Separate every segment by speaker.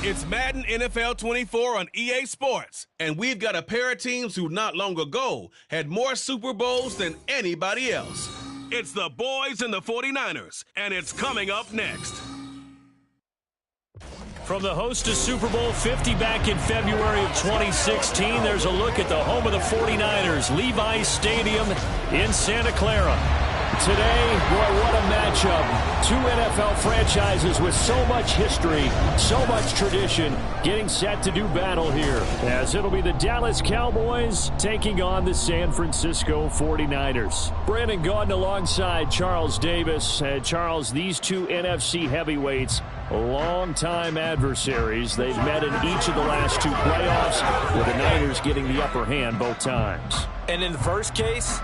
Speaker 1: It's Madden NFL 24 on EA Sports, and we've got a pair of teams who not long ago had more Super Bowls than anybody else. It's the boys and the 49ers, and it's coming up next.
Speaker 2: From the host to Super Bowl 50 back in February of 2016, there's a look at the home of the 49ers, Levi's Stadium in Santa Clara. Today, boy, what a matchup. Two NFL franchises with so much history, so much tradition, getting set to do battle here, as it'll be the Dallas Cowboys taking on the San Francisco 49ers. Brandon Gaudin alongside Charles Davis. Charles, these two NFC heavyweights, long-time adversaries. They've met in each of the last two playoffs, with the Niners getting the upper hand both times.
Speaker 3: And in the first case,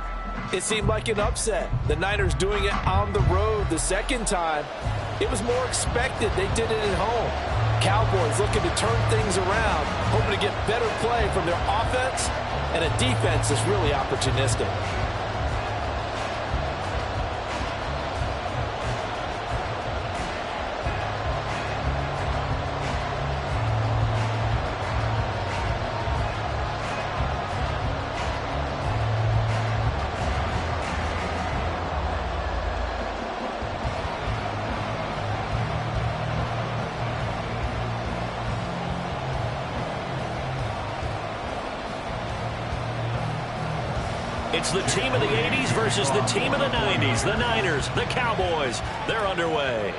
Speaker 3: it seemed like an upset. The Niners doing it on the road. The second time, it was more expected. They did it at home. Cowboys looking to turn things around, hoping to get better play from their offense and a defense that's really opportunistic.
Speaker 2: It's the team of the 80s versus the team of the 90s. The Niners, the Cowboys, they're underway.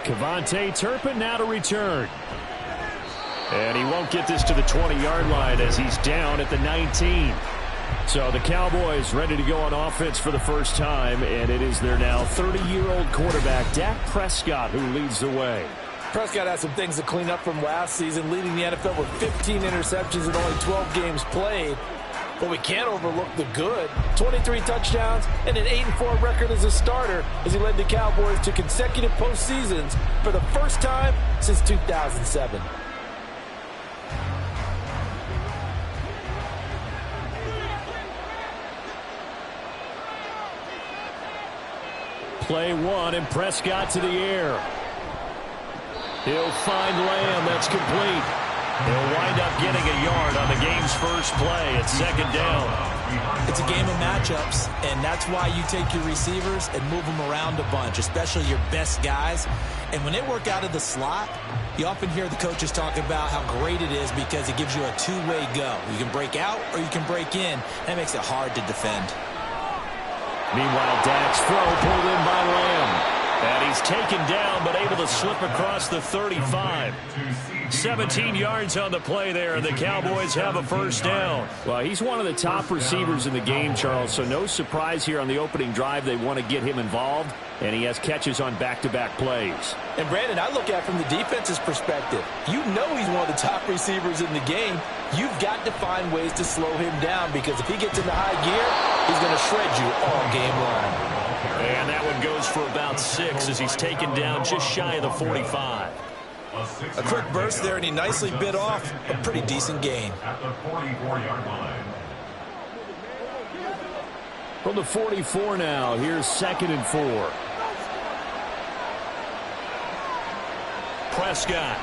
Speaker 2: Kevontae Turpin now to return. And he won't get this to the 20-yard line as he's down at the 19. So the Cowboys ready to go on offense for the first time, and it is their now 30-year-old quarterback, Dak Prescott, who leads the way.
Speaker 3: Prescott has some things to clean up from last season, leading the NFL with 15 interceptions and only 12 games played. But we can't overlook the good. 23 touchdowns and an 8-4 record as a starter as he led the Cowboys to consecutive postseasons for the first time since 2007.
Speaker 2: Play one, and Prescott to the air. He'll find Lamb. That's complete. He'll wind up getting a yard on the game's first play at second down.
Speaker 4: It's a game of matchups, and that's why you take your receivers and move them around a bunch, especially your best guys. And when they work out of the slot, you often hear the coaches talk about how great it is because it gives you a two-way go. You can break out or you can break in. That makes it hard to defend.
Speaker 2: Meanwhile, Dak's throw pulled in by Lamb. And he's taken down, but able to slip across the 35. 17 yards on the play there, and the Cowboys have a first down.
Speaker 5: Well, he's one of the top receivers in the game, Charles, so no surprise here on the opening drive. They want to get him involved, and he has catches on back-to-back plays.
Speaker 3: And, Brandon, I look at it from the defense's perspective. You know he's one of the top receivers in the game. You've got to find ways to slow him down because if he gets into high gear, he's going to shred you all game long.
Speaker 2: And that one goes for about 6 as he's taken down just shy of the 45.
Speaker 4: A quick burst there, and he nicely bit off a pretty decent gain.
Speaker 6: At the 44-yard line.
Speaker 5: From the 44 now, here's 2nd and 4.
Speaker 2: Prescott.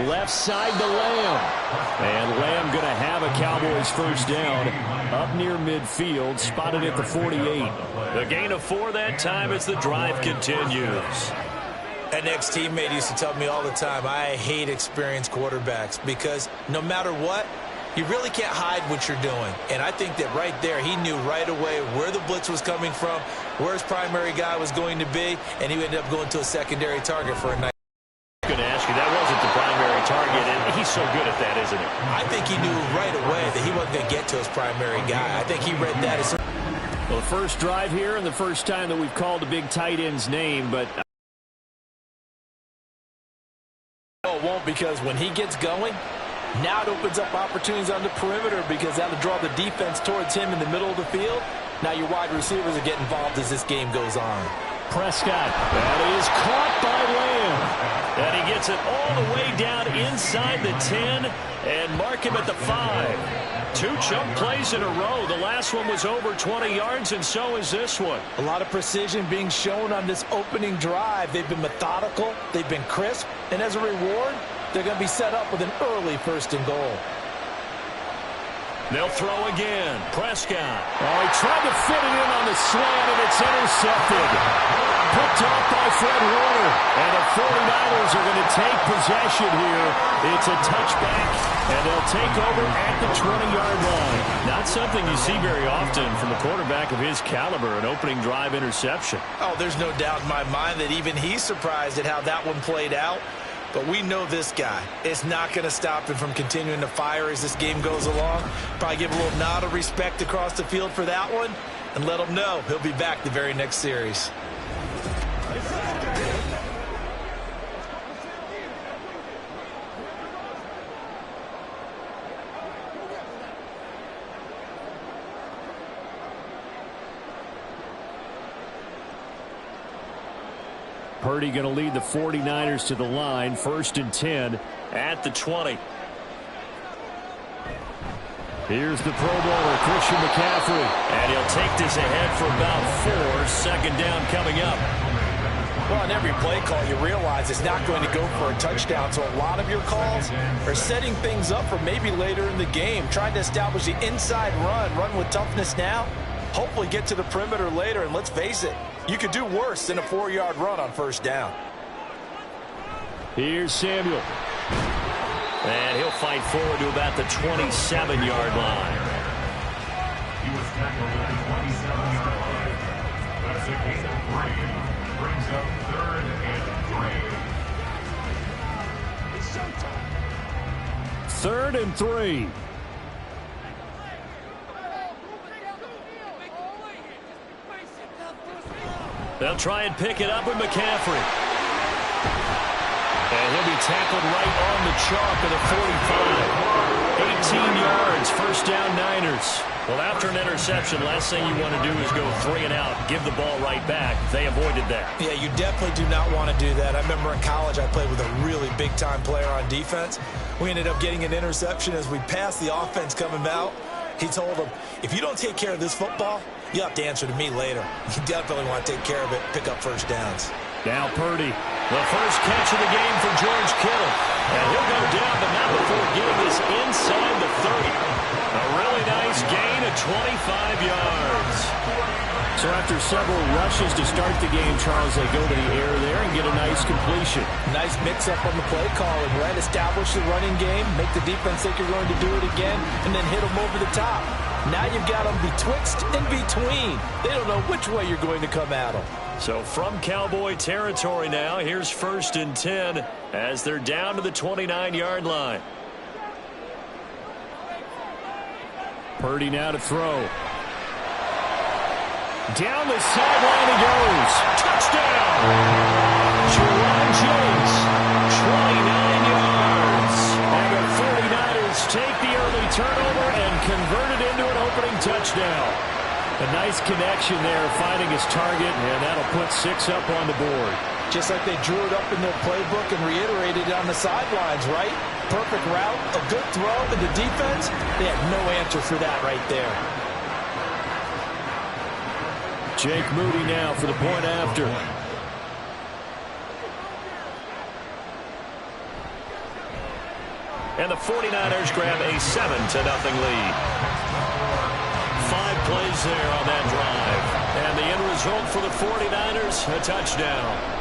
Speaker 5: Left side to Lamb. And Lamb going to have a Cowboys first down up near midfield, spotted at the 48.
Speaker 2: The gain of 4 that time as the drive continues.
Speaker 4: An ex-teammate used to tell me all the time, I hate experienced quarterbacks because no matter what, you really can't hide what you're doing. And I think that right there, he knew right away where the blitz was coming from, where his primary guy was going to be, and he ended up going to a secondary target for a nice.
Speaker 2: I'm going to ask you, that wasn't the primary target, and he's so good at that, isn't he?
Speaker 4: I think he knew right away that he wasn't going to get to his primary guy. I think he read that as...
Speaker 5: Well, the first drive here and the first time that we've called a big tight end's name, but...
Speaker 3: It won't, because when he gets going, now it opens up opportunities on the perimeter because that'll draw the defense towards him in the middle of the field. Now your wide receivers are getting involved as this game goes on.
Speaker 5: Prescott. That is caught by Lamb.
Speaker 2: And he gets it all the way down inside the 10 and mark him at the 5. 2 chunk plays in a row. The last one was over 20 yards, and so is this one.
Speaker 3: A lot of precision being shown on this opening drive. They've been methodical, they've been crisp, and as a reward, they're going to be set up with an early 1st and goal.
Speaker 2: They'll throw again. Prescott. Oh, he tried to fit it in on the slant, and it's intercepted. Picked off by Fred Warner. And the 49ers are going to take possession here. It's a touchback, and they'll take over at the 20-yard line. Not something you see very often from a quarterback of his caliber, an opening drive interception.
Speaker 4: Oh, there's no doubt in my mind that even he's surprised at how that one played out. But we know this guy. It's not going to stop him from continuing to fire as this game goes along. Probably give a little nod of respect across the field for that one and let him know he'll be back the very next series.
Speaker 2: Purdy going to lead the 49ers to the line. 1st and 10 at the 20. Here's the Pro Bowler, Christian McCaffrey. And he'll take this ahead for about 4. 2nd down coming up.
Speaker 3: Well, on every play call, you realize it's not going to go for a touchdown. So a lot of your calls are setting things up for maybe later in the game, trying to establish the inside run with toughness now, hopefully get to the perimeter later. And let's face it, you could do worse than a 4-yard run on 1st down.
Speaker 2: Here's Samuel. And he'll fight forward to about the 27-yard line.
Speaker 6: He was tackled at the 27-yard line. That's a gain of 3. Brings up 3rd and 3.
Speaker 2: 3rd and 3. They'll try and pick it up with McCaffrey. And he'll be tackled right on the chalk of the 45. 18 yards, 1st down Niners. Well, after an interception, last thing you want to do is go 3 and out, give the ball right back. They avoided that.
Speaker 4: Yeah, you definitely do not want to do that. I remember in college I played with a really big-time player on defense. We ended up getting an interception as we passed the offense coming out. He told him, if you don't take care of this football, you'll have to answer to me later. You definitely want to take care of it, pick up 1st downs.
Speaker 2: Now Purdy, the first catch of the game for George Kittle. And he'll go down, but not before getting this inside the 30. A really nice gain of 25 yards. So after several rushes to start the game, Charles, they go to the air there and get a nice completion.
Speaker 3: Nice mix-up on the play call, and right, establish the running game, make the defense think you're going to do it again, and then hit them over the top. Now you've got them betwixt and between. They don't know which way you're going to come at them.
Speaker 2: So from Cowboy territory now, here's 1st and 10 as they're down to the 29-yard line. Purdy now to throw. Down the sideline he goes. Touchdown! Juwan James, 29 yards. And the 49ers take the early turnover and convert it into an opening touchdown. A nice connection there, finding his target, and that'll put 6 up on the board.
Speaker 3: Just like they drew it up in their playbook and reiterated it on the sidelines, right? Perfect route, a good throw, and the defense, they had no answer for that right there.
Speaker 2: Jake Moody now for the point after. And the 49ers grab a 7-0 lead. 5 plays there on that drive. And the end result for the 49ers, a touchdown.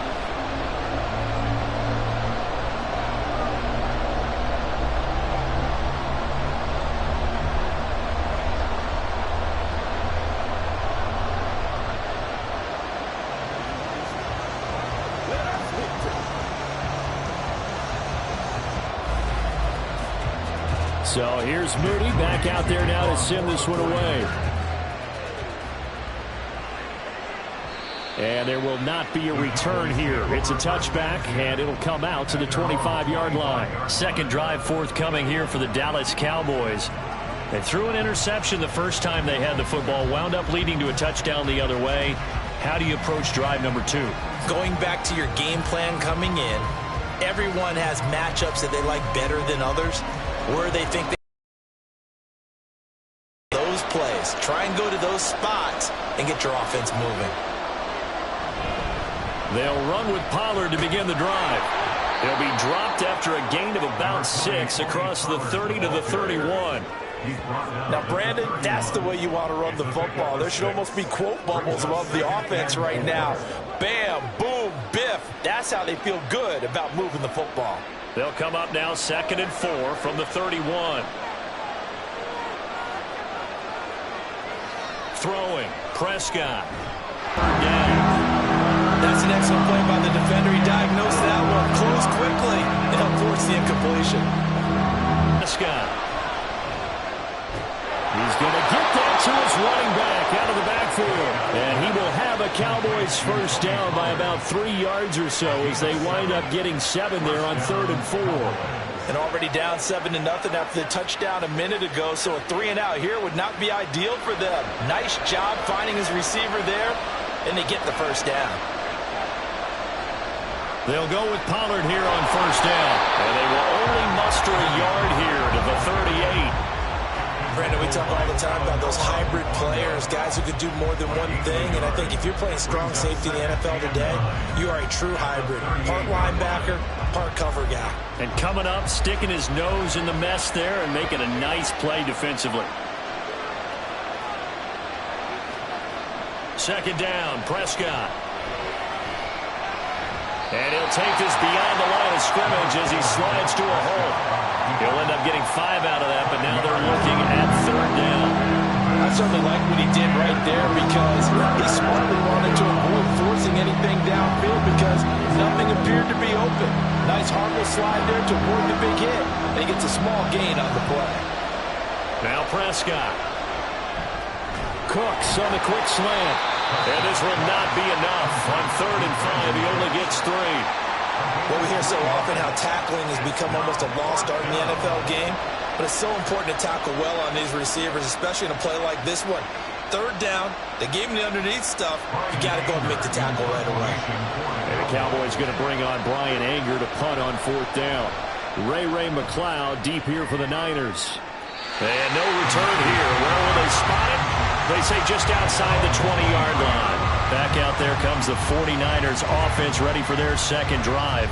Speaker 2: So here's Moody back out there now to send this one away. And there will not be a return here. It's a touchback, and it'll come out to the 25-yard line. Second drive forthcoming here for the Dallas Cowboys. They threw an interception the first time they had the football, wound up leading to a touchdown the other way. How do you approach drive number 2?
Speaker 4: Going back to your game plan coming in, everyone has matchups that they like better than others, where they think those plays. Try and go to those spots and get your offense moving.
Speaker 2: They'll run with Pollard to begin the drive. He'll be dropped after a gain of about 6 across the 30 to the 31.
Speaker 3: Now, Brandon, that's the way you want to run the football. There should almost be quote bubbles above the offense right now. Bam, boom, biff. That's how they feel good about moving the football.
Speaker 2: They'll come up now 2nd and 4 from the 31. Throwing, Prescott. Down.
Speaker 3: That's an excellent play by the defender. He diagnosed that one, closed quickly, and helped force the incompletion.
Speaker 2: Prescott. He's going to get that to his running back out of the backfield. And he will have a Cowboys first down by about 3 yards or so as they wind up getting 7 there on 3rd and 4.
Speaker 3: And already down 7-0 after the touchdown a minute ago, so a 3-and-out here would not be ideal for them. Nice job finding his receiver there, and they get the first down.
Speaker 2: They'll go with Pollard here on first down. And they will only muster a yard here to the 38.
Speaker 4: Brandon, we talk all the time about those hybrid players, guys who could do more than one thing. And I think if you're playing strong safety in the NFL today, you are a true hybrid. Part linebacker, part cover guy. And
Speaker 2: coming up, sticking his nose in the mess there and making a nice play defensively. 2nd down, Prescott. And he'll take this beyond the line of scrimmage as he slides to a hole. He'll end up getting 5 out of that, but now they're looking at 3rd down.
Speaker 3: I certainly like what he did right there because he smartly wanted to avoid forcing anything downfield because nothing appeared to be open. Nice harmless slide there to avoid the big hit, and he gets a small gain on the play.
Speaker 2: Now Prescott. Cooks on the quick slant. And this will not be enough. On 3rd and 5, he only gets 3.
Speaker 4: Well, we hear so often how tackling has become almost a lost art in the NFL game, but it's so important to tackle well on these receivers, especially in a play like this one. 3rd down, they gave him the underneath stuff. You got to go and make the tackle right away.
Speaker 2: And the Cowboys going to bring on Brian Anger to punt on 4th down. Ray McLeod deep here for the Niners. And no return here. Where will they spot it? They say just outside the 20-yard line. Back out there comes the 49ers offense ready for their 2nd drive.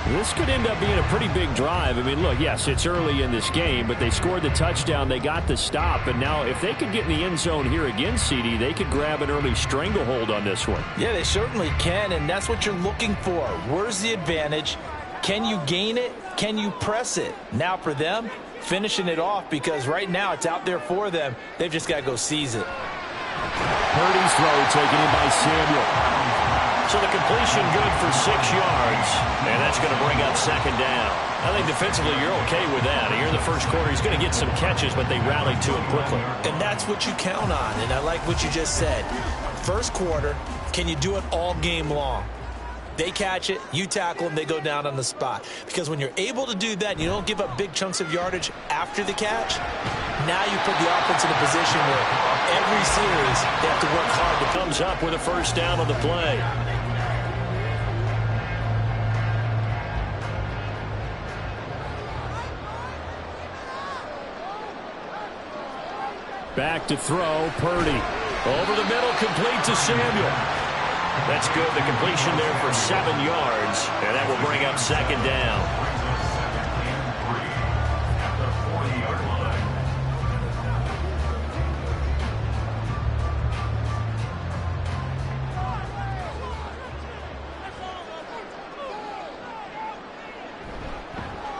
Speaker 2: This could end up being a pretty big drive. I mean, look, yes, it's early in this game, but they scored the touchdown. They got the stop. And now if they could get in the end zone here again, CD, they could grab an early stranglehold on this one.
Speaker 3: Yeah, they certainly can, and that's what you're looking for. Where's the advantage? Can you gain it? Can you press it? Now for them, finishing it off because right now it's out there for them. They've just got to go seize it.
Speaker 2: Purdy's throw taken in by Samuel. So the completion good for 6 yards, and that's going to bring up 2nd down. I think defensively you're okay with that. Here in the first quarter, he's going to get some catches, but they rallied to him quickly.
Speaker 4: And that's what you count on, and I like what you just said. First quarter, can you do it all game long? They catch it, you tackle them, they go down on the spot. Because when you're able to do that, and you don't give up big chunks of yardage after the catch, now you put the offense in a position where every series they have to work hard to
Speaker 2: comes up with a first down on the play. Back to throw, Purdy. Over the middle, complete to Samuel. That's good. The completion there for 7 yards, and that will bring up 2nd down.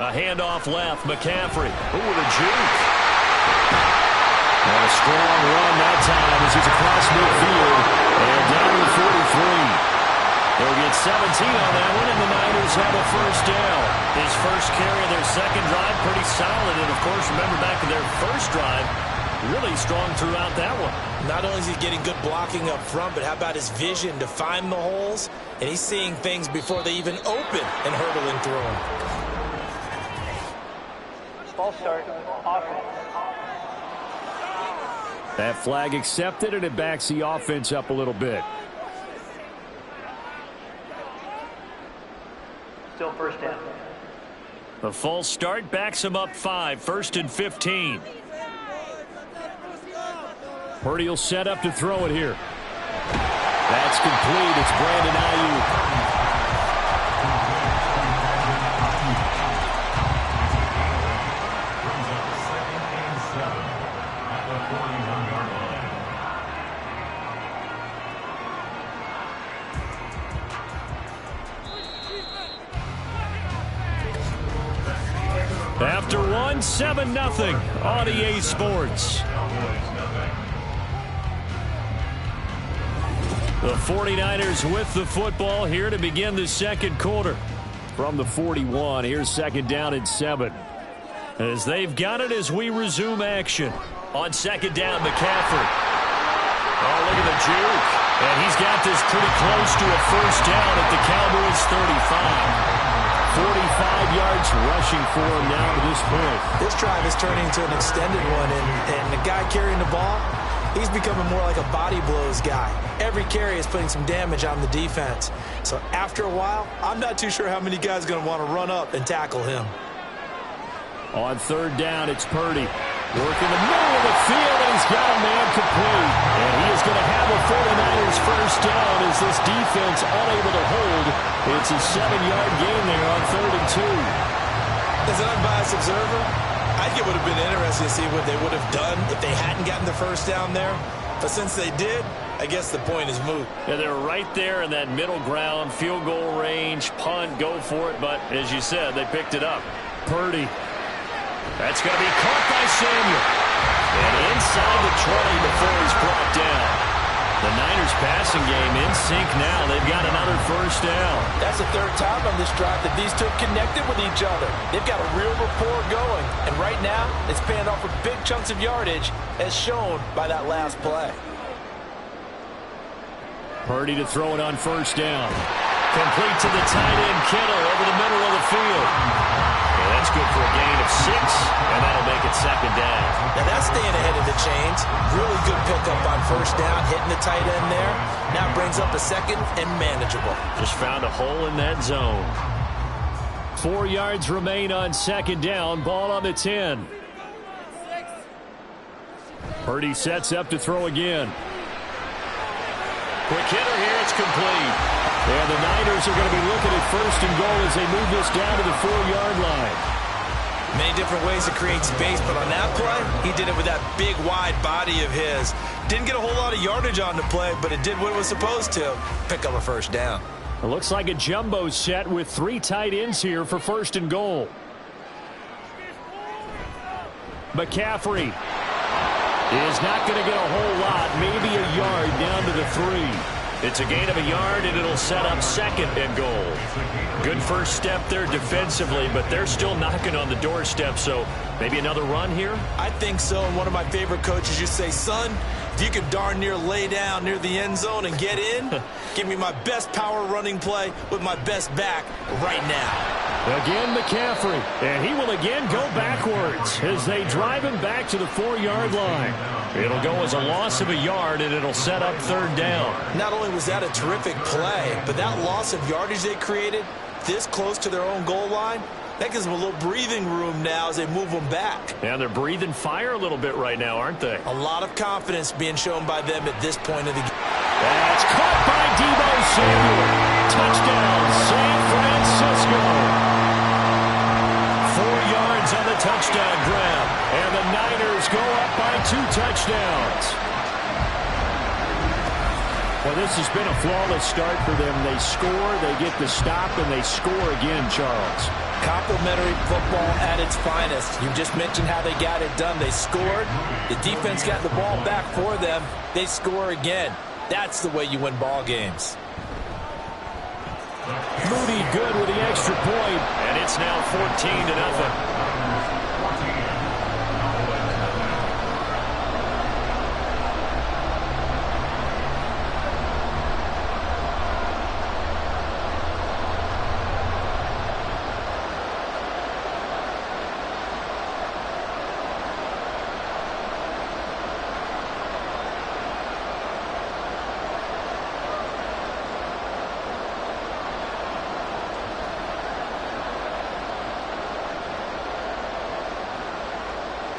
Speaker 2: A handoff left, McCaffrey. Ooh, the juke. And a strong run that time as he's across midfield and down to 43. They'll get 17 on that one, and the Niners have a first down. His first carry of their 2nd drive, pretty solid. And, of course, remember back to their first drive, really strong throughout that one.
Speaker 4: Not only is he getting good blocking up front, but how about his vision to find the holes? And he's seeing things before they even open and hurdling through them.
Speaker 7: Ball start, offense.
Speaker 2: That flag accepted, and it backs the offense up a little bit.
Speaker 7: Still on first down.
Speaker 2: The false start backs him up 5, 1st and 15. Purdy will set up to throw it here. That's complete. It's Brandon Ayuk. After one, 7-0 on EA Sports. The 49ers with the football here to begin the second quarter. From the 41, here's second down and 7. As they've got it as we resume action. On second down, McCaffrey. Oh, look at the juke. And he's got this pretty close to a first down at the Cowboys 35. 45 yards rushing for him now to this point.
Speaker 4: This drive is turning into an extended one, and the guy carrying the ball, he's becoming more like a body blows guy. Every carry is putting some damage on the defense. So after a while, I'm not too sure how many guys are going to want to run up and tackle him.
Speaker 2: On third down, it's Purdy. Working the middle of the field, and he's got a man complete. And he is going to have a 49ers first down as this defense unable to hold. It's a 7-yard gain there on 3rd and 2.
Speaker 4: As an unbiased observer, I think it would have been interesting to see what they would have done if they hadn't gotten the first down there. But since they did, I guess the point is moot.
Speaker 2: Yeah, they're right there in that middle ground, field goal range, punt, go for it. But as you said, they picked it up. Purdy. That's going to be caught by Samuel. And inside the 20 before he's brought down. The Niners passing game in sync now. They've got another first down.
Speaker 3: That's the third time on this drive that these two connected with each other. They've got a real rapport going. And right now, it's paying off with big chunks of yardage, as shown by that last play.
Speaker 2: Purdy to throw it on first down. Complete to the tight end, Kittle, over the middle of the field. Yeah, that's good for a gain of 6, and that'll make it second down.
Speaker 4: Now that's staying ahead of the chains. Really good pickup on first down, hitting the tight end there. Now brings up a second and manageable.
Speaker 2: Just found a hole in that zone. 4 yards remain on second down. Ball on the 10. Purdy sets up to throw again. Quick hitter here. It's complete. And the Niners are going to be looking at first and goal as they move this down to the 4-yard line.
Speaker 4: Many different ways to create space, but on that play, he did it with that big, wide body of his. Didn't get a whole lot of yardage on the play, but it did what it was supposed to. Pick up a first down.
Speaker 2: It looks like a jumbo set with 3 tight ends here for first and goal. McCaffrey is not going to get a whole lot, maybe a yard down to the 3. It's a gain of a yard, and it'll set up second and goal. Good first step there defensively, but they're still knocking on the doorstep, so maybe another run here?
Speaker 4: I think so, and one of my favorite coaches used to say, son, if you could darn near lay down near the end zone and get in, give me my best power running play with my best back right now.
Speaker 2: Again, McCaffrey, and he will again go backwards as they drive him back to the 4-yard line. It'll go as a loss of a yard, and it'll set up third down.
Speaker 4: Not only was that a terrific play, but that loss of yardage they created this close to their own goal line, that gives them a little breathing room now as they move them back.
Speaker 2: Yeah, they're breathing fire a little bit right now, aren't they?
Speaker 4: A lot of confidence being shown by them at this point of the game.
Speaker 2: That's caught by Deebo Samuel. Touchdown, San Francisco. 4 yards on the touchdown grab, and the Niners go up by 2 touchdowns. Well, this has been a flawless start for them. They score, they get the stop, and they score again, Charles.
Speaker 3: Complimentary football at its finest. You just mentioned how they got it done. They scored. The defense got the ball back for them. They score again. That's the way you win ball games.
Speaker 2: Moody good with the extra point, and it's now 14-0.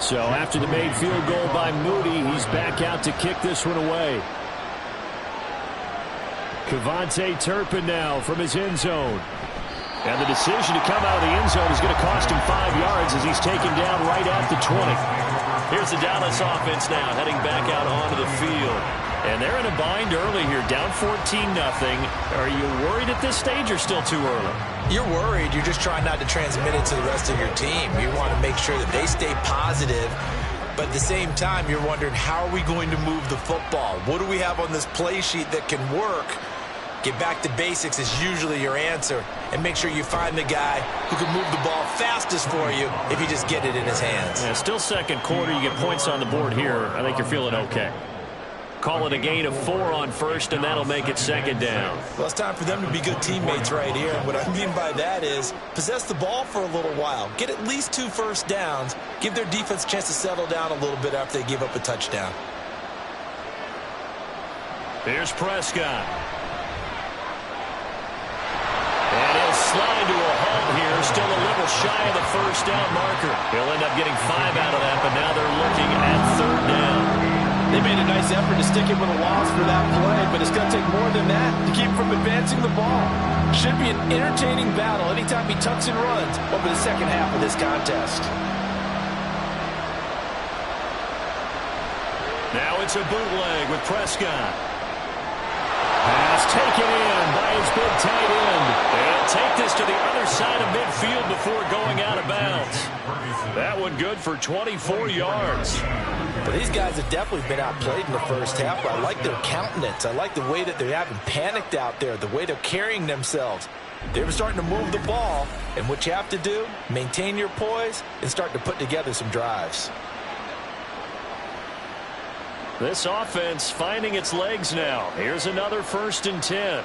Speaker 5: So after the made field goal by Moody, he's back out to kick this one away. Kevontae Turpin now from his end zone. And the decision to come out of the end zone is going to cost him 5 yards as he's taken down right at the 20.
Speaker 2: Here's the Dallas offense now heading back out onto the field. And they're in a bind early here, down 14-0. Are you worried at this stage or still too early?
Speaker 4: You're worried. You're just trying not to transmit it to the rest of your team. You want to make sure that they stay positive. But at the same time, you're wondering, how are we going to move the football? What do we have on this play sheet that can work? Get back to basics is usually your answer. And make sure you find the guy who can move the ball fastest for you if you just get it in his hands.
Speaker 2: Yeah, still second quarter. You get points on the board here. I think you're feeling okay. Call it a gain of 4 on first, and that'll make it second down.
Speaker 4: Well, it's time for them to be good teammates right here. And what I mean by that is possess the ball for a little while. Get at least 2 first downs. Give their defense a chance to settle down a little bit after they give up a touchdown.
Speaker 2: Here's Prescott. And he'll slide to a halt here. Still a little shy of the first down marker. He'll end up getting 5 out of that, but now they're looking at 3rd down.
Speaker 3: They made a nice effort to stick him with a loss for that play, but it's going to take more than that to keep him from advancing the ball. Should be an entertaining battle anytime he tucks and runs over the second half of this contest.
Speaker 2: Now it's a bootleg with Prescott.
Speaker 5: Pass taken in by his big tight end.
Speaker 2: They'll take this to the other side of midfield before going out of bounds. That one good for 24 yards.
Speaker 3: But these guys have definitely been outplayed in the first half. But I like their countenance. I like the way that they haven't panicked out there, the way they're carrying themselves. They're starting to move the ball, and what you have to do, maintain your poise and start to put together some drives.
Speaker 2: This offense finding its legs now. Here's another 1st and 10.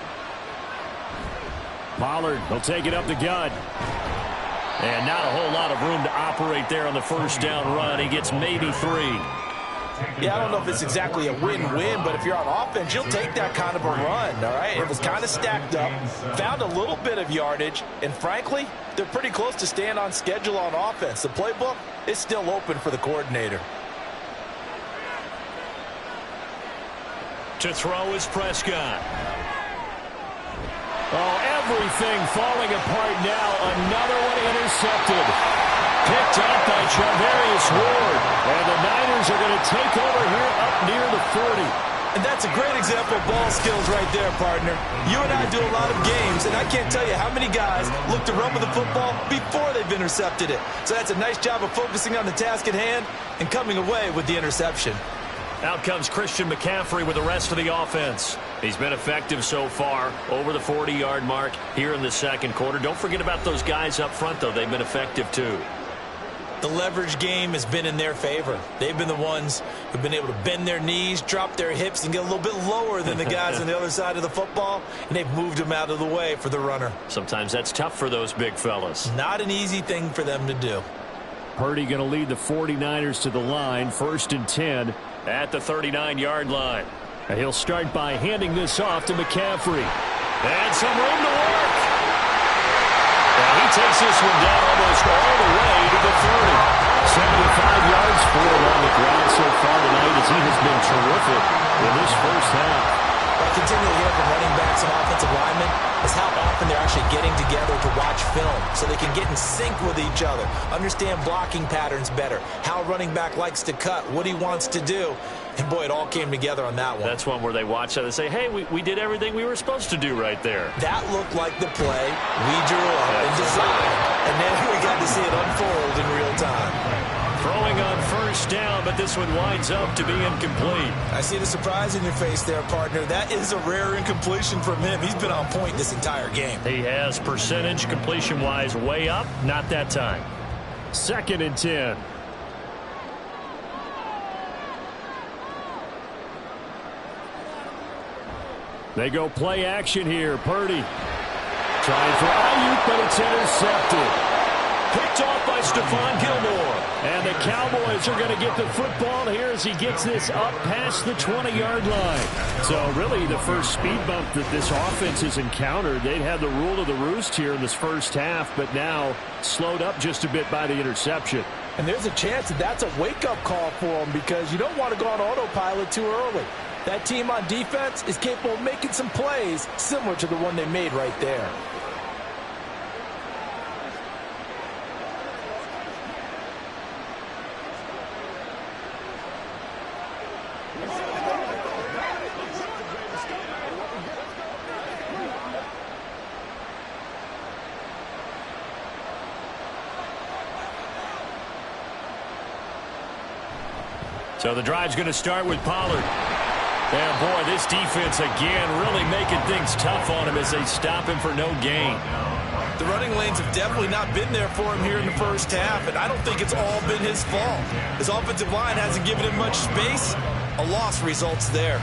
Speaker 5: Pollard will take it up the gut.
Speaker 2: And not a whole lot of room to operate there on the first down run. He gets maybe 3.
Speaker 3: Yeah, I don't know if it's exactly a win-win, but if you're on offense, you'll take that kind of a run, all right? It was kind of stacked up, found a little bit of yardage, and frankly, they're pretty close to staying on schedule on offense. The playbook is still open for the coordinator.
Speaker 2: To throw is Prescott.
Speaker 5: Oh, everything falling apart now. Another one intercepted. Picked up by Charvarius Ward. And the Niners are going to take over here up near the 40.
Speaker 4: And that's a great example of ball skills right there, partner. You and I do a lot of games, and I can't tell you how many guys look to run with the football before they've intercepted it. So that's a nice job of focusing on the task at hand and coming away with the interception.
Speaker 2: Out comes Christian McCaffrey with the rest of the offense. He's been effective so far, over the 40-yard mark here in the second quarter. Don't forget about those guys up front, though. They've been effective, too.
Speaker 4: The leverage game has been in their favor. They've been the ones who've been able to bend their knees, drop their hips, and get a little bit lower than the guys on the other side of the football, and they've moved them out of the way for the runner.
Speaker 2: Sometimes that's tough for those big fellas.
Speaker 4: Not an easy thing for them to do.
Speaker 5: Purdy going to lead the 49ers to the line, 1st and 10.
Speaker 2: At the 39-yard line.
Speaker 5: And he'll start by handing this off to McCaffrey.
Speaker 2: And some room to work. And he takes this one down almost all the way to the 30.
Speaker 5: 75 yards for him on the ground so far tonight as he has been terrific in this first half.
Speaker 4: What I continually hear from running backs and offensive linemen is how often they're actually getting together to watch film so they can get in sync with each other, understand blocking patterns better, how a running back likes to cut, what he wants to do. And, boy, it all came together on that one.
Speaker 2: That's one where they watch that and say, hey, we did everything we were supposed to do right there.
Speaker 4: That looked like the play we drew up and designed, and then we got to see it unfold in real time.
Speaker 2: Throwing on first down, but this one winds up to be incomplete.
Speaker 4: I see the surprise in your face there, partner. That is a rare incompletion from him. He's been on point this entire game.
Speaker 2: He has percentage completion-wise way up. Not that time.
Speaker 5: 2nd and 10. They go play action here. Purdy trying for Ayuk, but it's intercepted.
Speaker 2: Picked off by Stephon Gilmore.
Speaker 5: And the
Speaker 2: Cowboys are going to get the football here as he gets this up past the 20-yard line. So really the first speed bump that this offense has encountered. They'd had the rule of the roost here in this first half, but now slowed up just a bit by the interception.
Speaker 3: And there's a chance that that's a wake-up call for them because you don't want to go on autopilot too early. That team on defense is capable of making some plays similar to the one they made right there.
Speaker 2: So the drive's going to start with Pollard. And boy, this defense again really making things tough on him as they stop him for no gain.
Speaker 4: The running lanes have definitely not been there for him here in the first half, and I don't think it's all been his fault. His offensive line hasn't given him much space. A loss results there.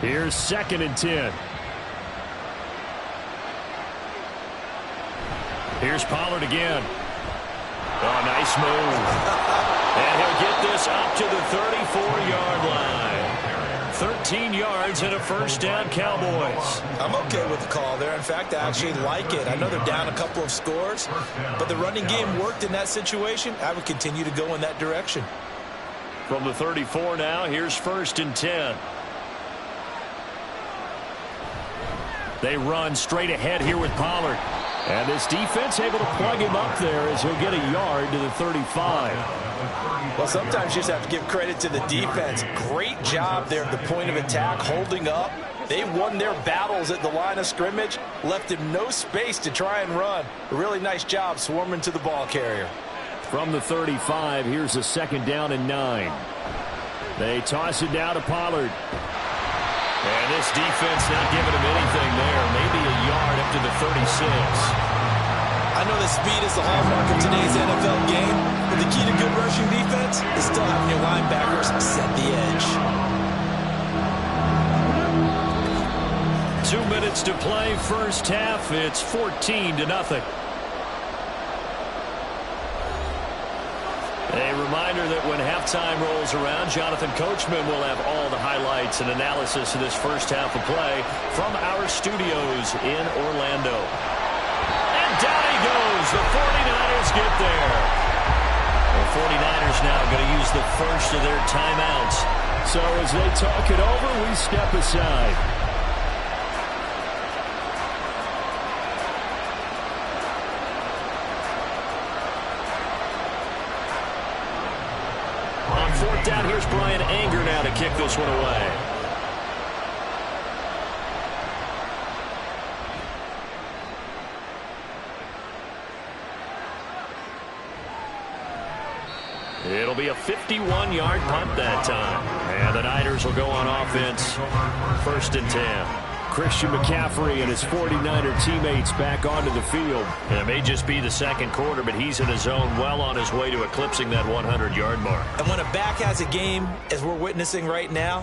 Speaker 2: Here's 2nd and 10. Here's Pollard again. Oh, nice move. And he'll get this up to the 34-yard line. 13 yards and a first down, Cowboys.
Speaker 4: I'm okay with the call there. In fact, I actually like it. I know they're down a couple of scores, but the running game worked in that situation. I would continue to go in that direction.
Speaker 2: From the 34 now, here's 1st and 10. They run straight ahead here with Pollard. And this defense able to plug him up there as he'll get a yard to the 35.
Speaker 3: Well, sometimes you just have to give credit to the defense. Great job there at the point of attack, holding up. They won their battles at the line of scrimmage, left him no space to try and run. A really nice job swarming to the ball carrier.
Speaker 2: From the 35, here's a 2nd down and 9. They toss it down to Pollard. And this defense not giving him anything there. Maybe a yard up to the 36.
Speaker 4: I know that speed is the hallmark of today's NFL game, but the key to good rushing defense is still having your linebackers set the edge.
Speaker 2: 2 minutes to play, first half. It's 14-0. A reminder that when halftime rolls around, Jonathan Coachman will have all the highlights and analysis of this first half of play from our studios in Orlando. And down he goes. The 49ers get there. The 49ers now going to use the first of their timeouts. So as they talk it over, we step aside. Down here's Brian Anger now to kick this one away. It'll be a 51-yard punt that time. And the Niners will go on offense. 1st and 10. Christian McCaffrey and his 49er teammates back onto the field. And it may just be the second quarter, but he's in his zone, well on his way to eclipsing that 100-yard mark.
Speaker 4: And when a back has a game, as we're witnessing right now,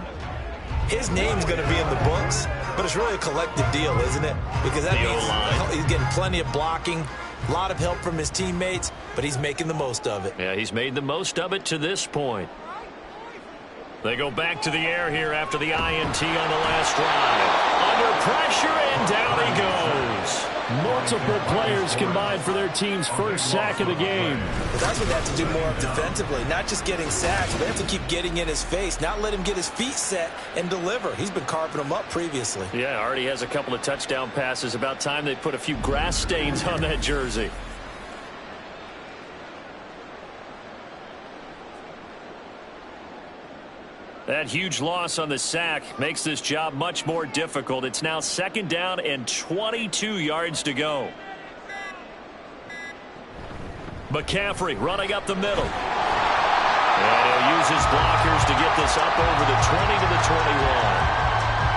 Speaker 4: his name's going to be in the books, but it's really a collective deal, isn't it? Because that means he's getting plenty of blocking, a lot of help from his teammates, but he's making the most of it.
Speaker 2: Yeah, he's made the most of it to this point. They go back to the air here after the INT on the last drive. Under pressure, and down he goes. Multiple players combined for their team's first sack of the game.
Speaker 4: But that's what they have to do more of defensively. Not just getting sacked, but they have to keep getting in his face, not let him get his feet set and deliver. He's been carving them up previously.
Speaker 2: Yeah, already has a couple of touchdown passes. About time they put a few grass stains on that jersey. That huge loss on the sack makes this job much more difficult. It's now 2nd down and 22 yards to go. McCaffrey running up the middle. And he'll use his blockers to get this up over the 20 to the 21.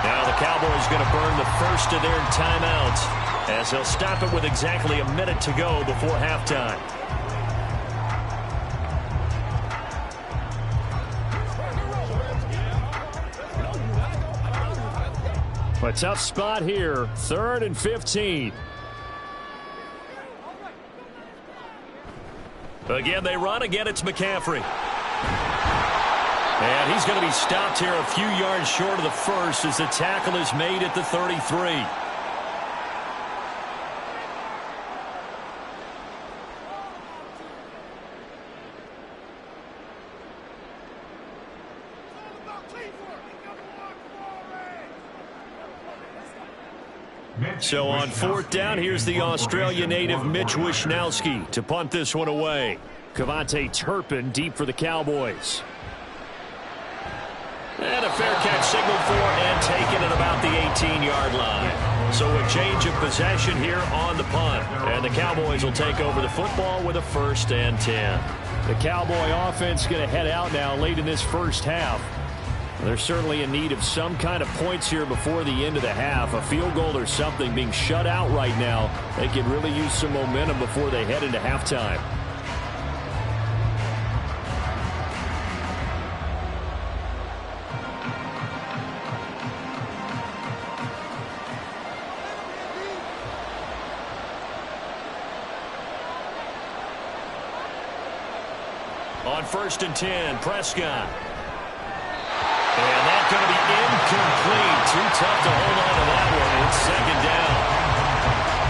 Speaker 2: Now the Cowboys going to burn the first of their timeouts as they'll stop it with exactly a minute to go before halftime. A tough spot here. 3rd and 15. Again, they run. Again, it's McCaffrey. And he's going to be stopped here a few yards short of the first as the tackle is made at the 33. So on fourth down, here's the Australia native Mitch Wishnowsky to punt this one away. Cavante Turpin deep for the Cowboys. And a fair catch signaled for and taken at about the 18-yard line. So a change of possession here on the punt. And the Cowboys will take over the football with a 1st and 10.
Speaker 5: The Cowboy offense going to head out now late in this first half. They're certainly in need of some kind of points here before the end of the half. A field goal or something being shut out right now. They could really use some momentum before they head into halftime.
Speaker 2: On 1st and 10, Prescott. And that's going to be incomplete. Too tough to hold on to that one. It's 2nd down.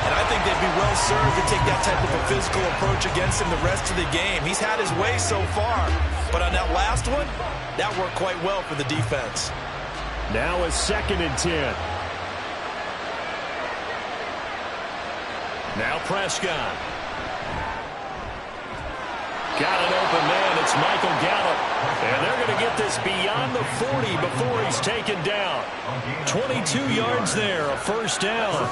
Speaker 4: And I think they'd be well served to take that type of a physical approach against him the rest of the game. He's had his way so far. But on that last one, that worked quite well for the defense.
Speaker 5: Now a 2nd and 10.
Speaker 2: Now Prescott. Got an open man. It's Michael Gallup. And they're going to get this beyond the 40 before he's taken down. 22 yards there, a 1st down.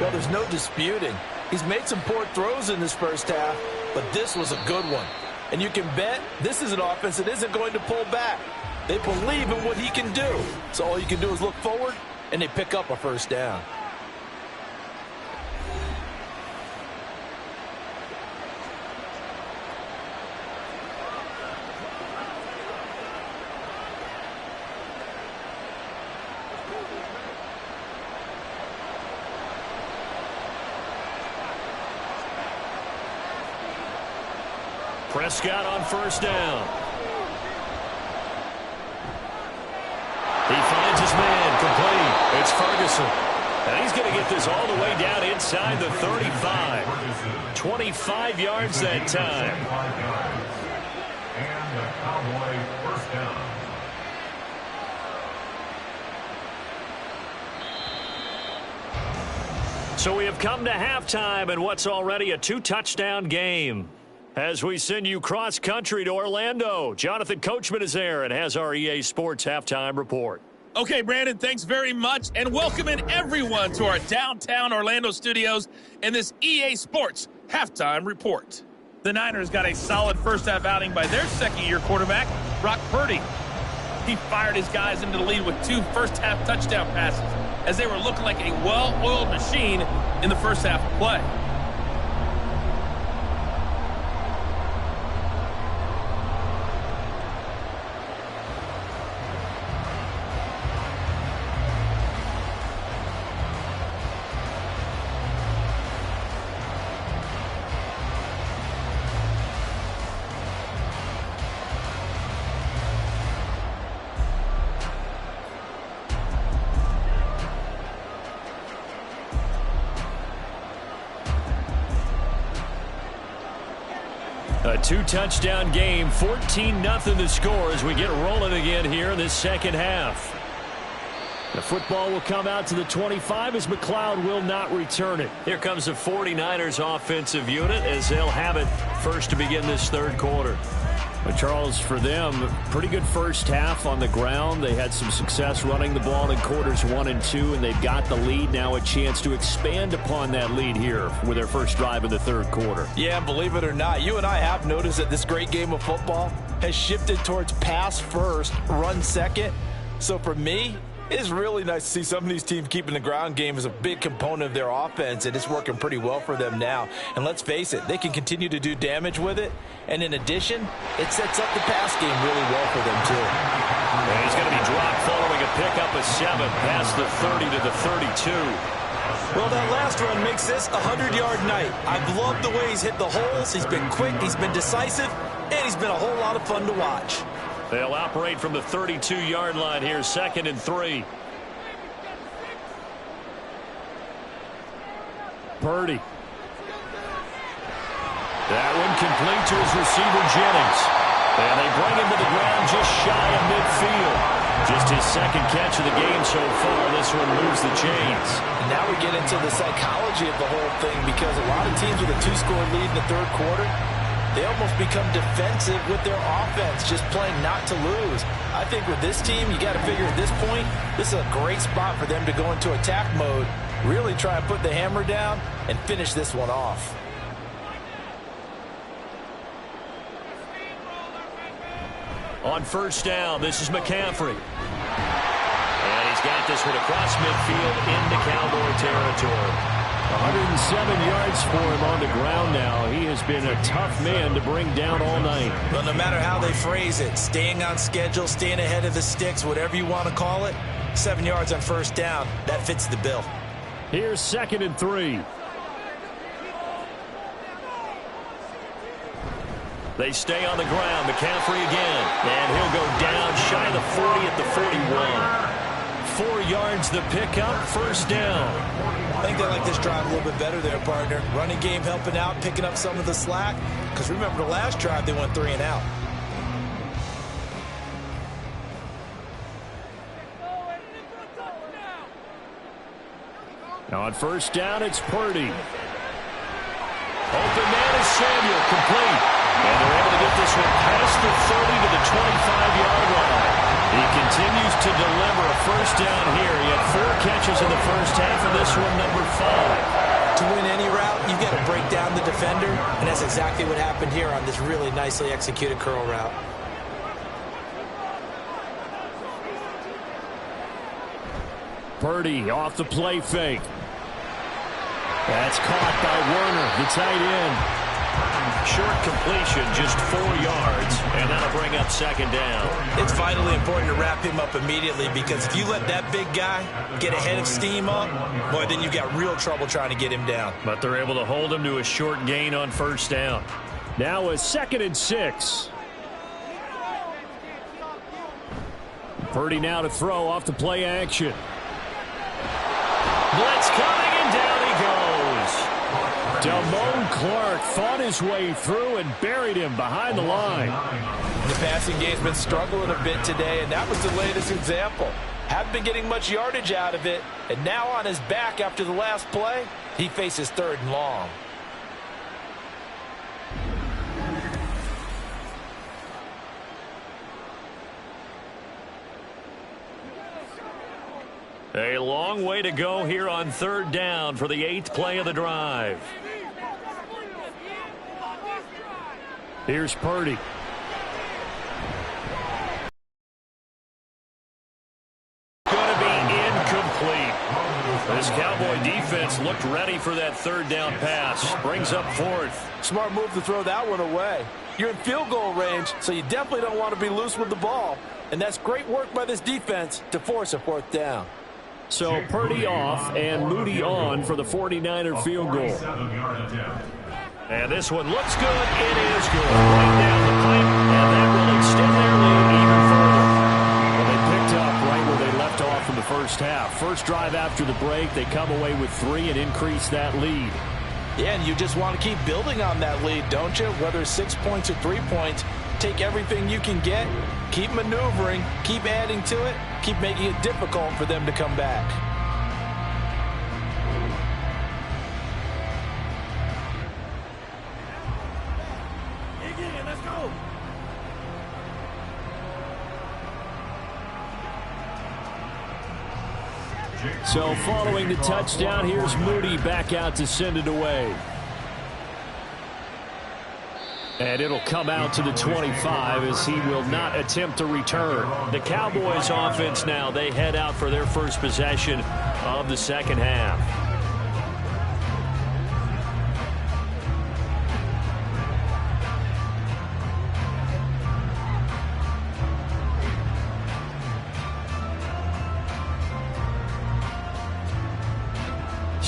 Speaker 3: Well, there's no disputing. He's made some poor throws in this first half, but this was a good one. And you can bet this is an offense that isn't going to pull back. They believe in what he can do. So all you can do is look forward, and they pick up a 1st down.
Speaker 2: Prescott on 1st down. He finds his man complete. It's Ferguson. And he's going to get this all the way down inside the 35. 25 yards that time.
Speaker 6: And the Cowboy 1st down.
Speaker 2: So we have come to halftime in what's already a 2-touchdown game. As we send you cross-country to Orlando, Jonathan Coachman is there and has our EA Sports Halftime Report.
Speaker 8: Okay, Brandon, thanks very much, and welcoming everyone to our downtown Orlando studios in this EA Sports Halftime Report. The Niners got a solid first-half outing by their second-year quarterback, Brock Purdy. He fired his guys into the lead with 2 first-half touchdown passes as they were looking like a well-oiled machine in the first half of play.
Speaker 2: A 2-touchdown game, 14-0 the score as we get rolling again here in this second half.
Speaker 5: The football will come out to the 25 as McLeod will not return it.
Speaker 2: Here comes the 49ers offensive unit as they'll have it first to begin this 3rd quarter.
Speaker 5: But Charles, for them, pretty good first half on the ground. They had some success running the ball in quarters 1 and 2, and they've got the lead. Now a chance to expand upon that lead here with their first drive in the 3rd quarter.
Speaker 3: Yeah, believe it or not, you and I have noticed that this great game of football has shifted towards pass first, run second. So for me, it's really nice to see some of these teams keeping the ground game as a big component of their offense, and it's working pretty well for them now. And let's face it, they can continue to do damage with it. And in addition, it sets up the pass game really well for them, too.
Speaker 2: And he's going to be dropped following a pickup of 7 past the 30 to the 32.
Speaker 4: Well, that last run makes this a 100-yard night. I've loved the way he's hit the holes. He's been quick, he's been decisive, and he's been a whole lot of fun to watch.
Speaker 2: They'll operate from the 32-yard line here, 2nd and 3. Purdy. That one complete to his receiver, Jennings. And they bring him to the ground just shy of midfield. Just his 2nd catch of the game so far. This one moves the chains.
Speaker 3: And now we get into the psychology of the whole thing, because a lot of teams with a 2-score lead in the 3rd quarter, they almost become defensive with their offense, just playing not to lose. I think with this team, you got to figure at this point, this is a great spot for them to go into attack mode, really try and put the hammer down and finish this one off.
Speaker 2: On 1st down, this is McCaffrey. And he's got this one across midfield into Cowboy territory.
Speaker 5: 107 yards for him on the ground now. He has been a tough man to bring down all night.
Speaker 4: Well, no matter how they phrase it, staying on schedule, staying ahead of the sticks, whatever you want to call it, 7 yards on 1st down, that fits the bill.
Speaker 5: Here's 2nd and 3.
Speaker 2: They stay on the ground. McCaffrey again. And he'll go down shy of the 40 at the 41. 4 yards the pickup. 1st down.
Speaker 4: I think they like this drive a little bit better there, partner. Running game helping out, picking up some of the slack. Because remember the last drive, they went 3 and out.
Speaker 5: Now on 1st down, it's Purdy. Open man is Samuel, complete. And they're able to get this one past the 30 to the 25-yard line. He continues to deliver a 1st down here. He had 4 catches in the 1st half, and this one number 5.
Speaker 4: To win any route, you've got to break down the defender, and that's exactly what happened here on this really nicely executed curl route.
Speaker 5: Purdy off the play fake. That's caught by Werner, the tight end.
Speaker 2: Short completion, just 4 yards, and that'll bring up 2nd down.
Speaker 4: It's vitally important to wrap him up immediately, because if you let that big guy get ahead of steam up, boy, then you've got real trouble trying to get him down.
Speaker 2: But they're able to hold him to a short gain on 1st down.
Speaker 5: Now a 2nd and 6. Purdy now to throw off the play action.
Speaker 2: Blitz coming, and down he goes.
Speaker 5: Damone Clark fought his way through and buried him behind the line.
Speaker 3: The passing game's been struggling a bit today, and that was the latest example. Haven't been getting much yardage out of it, and now on his back after the last play, he faces 3rd and long.
Speaker 2: A long way to go here on 3rd down for the 8th play of the drive.
Speaker 5: Here's Purdy.
Speaker 2: Going to be incomplete. This Cowboy defense looked ready for that 3rd down pass. Brings up 4th.
Speaker 3: Smart move to throw that one away. You're in field goal range, so you definitely don't want to be loose with the ball. And that's great work by this defense to force a 4th down.
Speaker 5: So Purdy off and Moody on for the 49er field goal.
Speaker 2: And this one looks good. It is good. Right down the pipe, and that will extend their lead even further.
Speaker 5: Well, they picked up right where they left off in the 1st half. First drive after the break, they come away with 3 and increase that lead.
Speaker 3: Yeah, and you just want to keep building on that lead, don't you? Whether 6 points or 3 points, take everything you can get, keep maneuvering, keep adding to it, keep making it difficult for them to come back.
Speaker 8: Let's go.
Speaker 5: So following the touchdown, here's Moody back out to send it away. And it'll come out to the 25 as he will not attempt to return. The Cowboys offense now, they head out for their first possession of the 2nd half.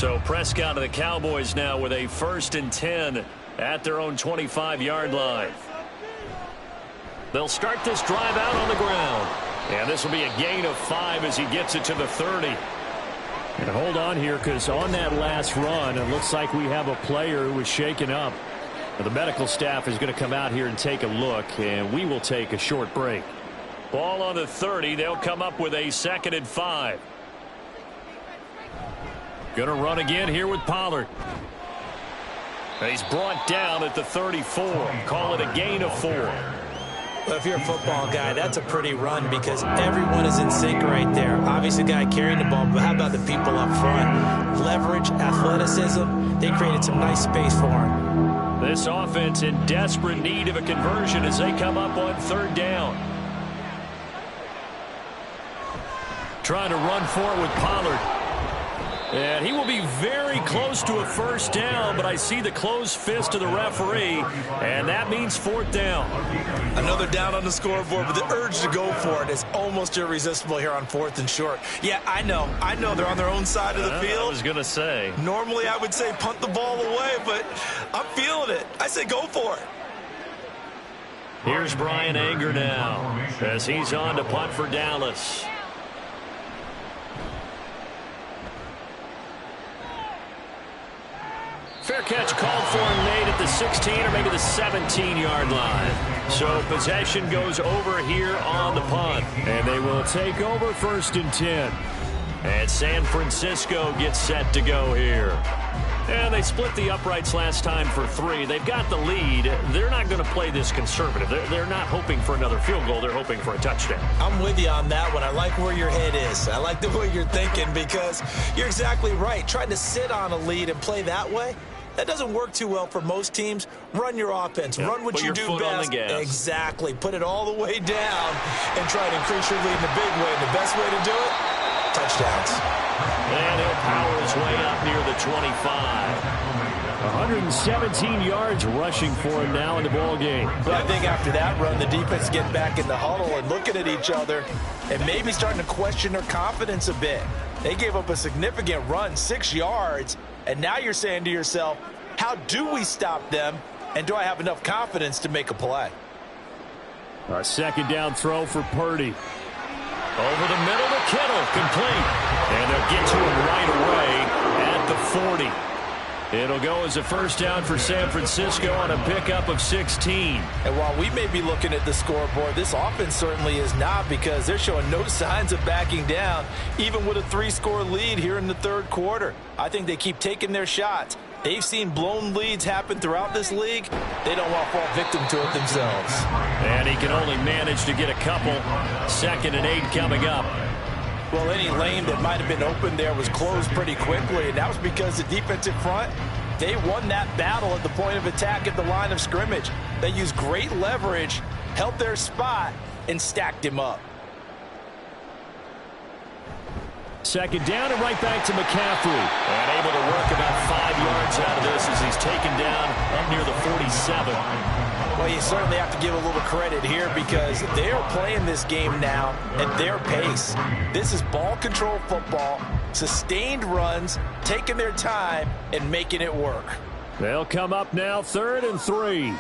Speaker 2: So Prescott of the Cowboys now with a 1st and 10 at their own 25-yard line. They'll start this drive out on the ground. And this will be a gain of 5 as he gets it to the 30. And hold on here, because on that last run, it looks like we have a player who was shaken up. The medical staff is going to come out here and take a look, and we will take a short break. Ball on the 30. They'll come up with a 2nd and 5. Going to run again here with Pollard. He's brought down at the 34. Call it a gain of 4.
Speaker 4: Well, if you're a football guy, that's a pretty run because everyone is in sync right there. Obviously, the guy carrying the ball, but how about the people up front? Leverage, athleticism, they created some nice space for him.
Speaker 2: This offense in desperate need of a conversion as they come up on 3rd down. Trying to run for it with Pollard. And he will be very close to a 1st down, but I see the closed fist of the referee, and that means 4th down.
Speaker 4: Another down on the scoreboard, but the urge to go for it is almost irresistible here on 4th and short. Yeah, I know they're on their own side of the field.
Speaker 2: I was going to say.
Speaker 4: Normally I would say punt the ball away, but I'm feeling it. I say go for it.
Speaker 2: Here's Brian Anger now as he's on to punt for Dallas. Fair catch called for and made at the 16 or maybe the 17-yard line. So possession goes over here on the punt. And they will take over 1st and 10. And San Francisco gets set to go here. And they split the uprights last time for 3. They've got the lead. They're not going to play this conservative. They're not hoping for another field goal. They're hoping for a touchdown.
Speaker 4: I'm with you on that one. I like where your head is. I like the way you're thinking because you're exactly right. Trying to sit on a lead and play that way, that doesn't work too well for most teams. Run your offense.
Speaker 2: Yep.
Speaker 4: Run what
Speaker 2: Put
Speaker 4: you
Speaker 2: your
Speaker 4: do
Speaker 2: foot
Speaker 4: best.
Speaker 2: on the gas.
Speaker 4: Exactly. Put it all the way down and try to increase your lead in a big way. And the best way to do it, touchdowns.
Speaker 2: And he'll power his way up near the 25. 117 yards rushing for him now in the ball game.
Speaker 3: But I think after that run, the defense getting back in the huddle and looking at each other and maybe starting to question their confidence a bit. They gave up a significant run, 6 yards, and now you're saying to yourself, how do we stop them, and do I have enough confidence to make a play?
Speaker 5: A 2nd down throw for Purdy.
Speaker 2: Over the middle to Kittle, complete. And they'll get to him right away at the 40. It'll go as a 1st down for San Francisco on a pickup of 16.
Speaker 3: And while we may be looking at the scoreboard, this offense certainly is not because they're showing no signs of backing down, even with a 3-score lead here in the 3rd quarter. I think they keep taking their shots. They've seen blown leads happen throughout this league. They don't want to fall victim to it themselves.
Speaker 2: And he can only manage to get a couple. 2nd and 8 coming up.
Speaker 3: Well, any lane that might have been open there was closed pretty quickly, and that was because the defensive front, they won that battle at the point of attack at the line of scrimmage. They used great leverage, held their spot, and stacked him up.
Speaker 2: 2nd down and right back to McCaffrey. And able to work about 5 yards out of this as he's taken down up near the 47.
Speaker 3: Well, you certainly have to give a little credit here because they're playing this game now at their pace. This is ball control football, sustained runs, taking their time, and making it work.
Speaker 5: They'll come up now 3rd and 3.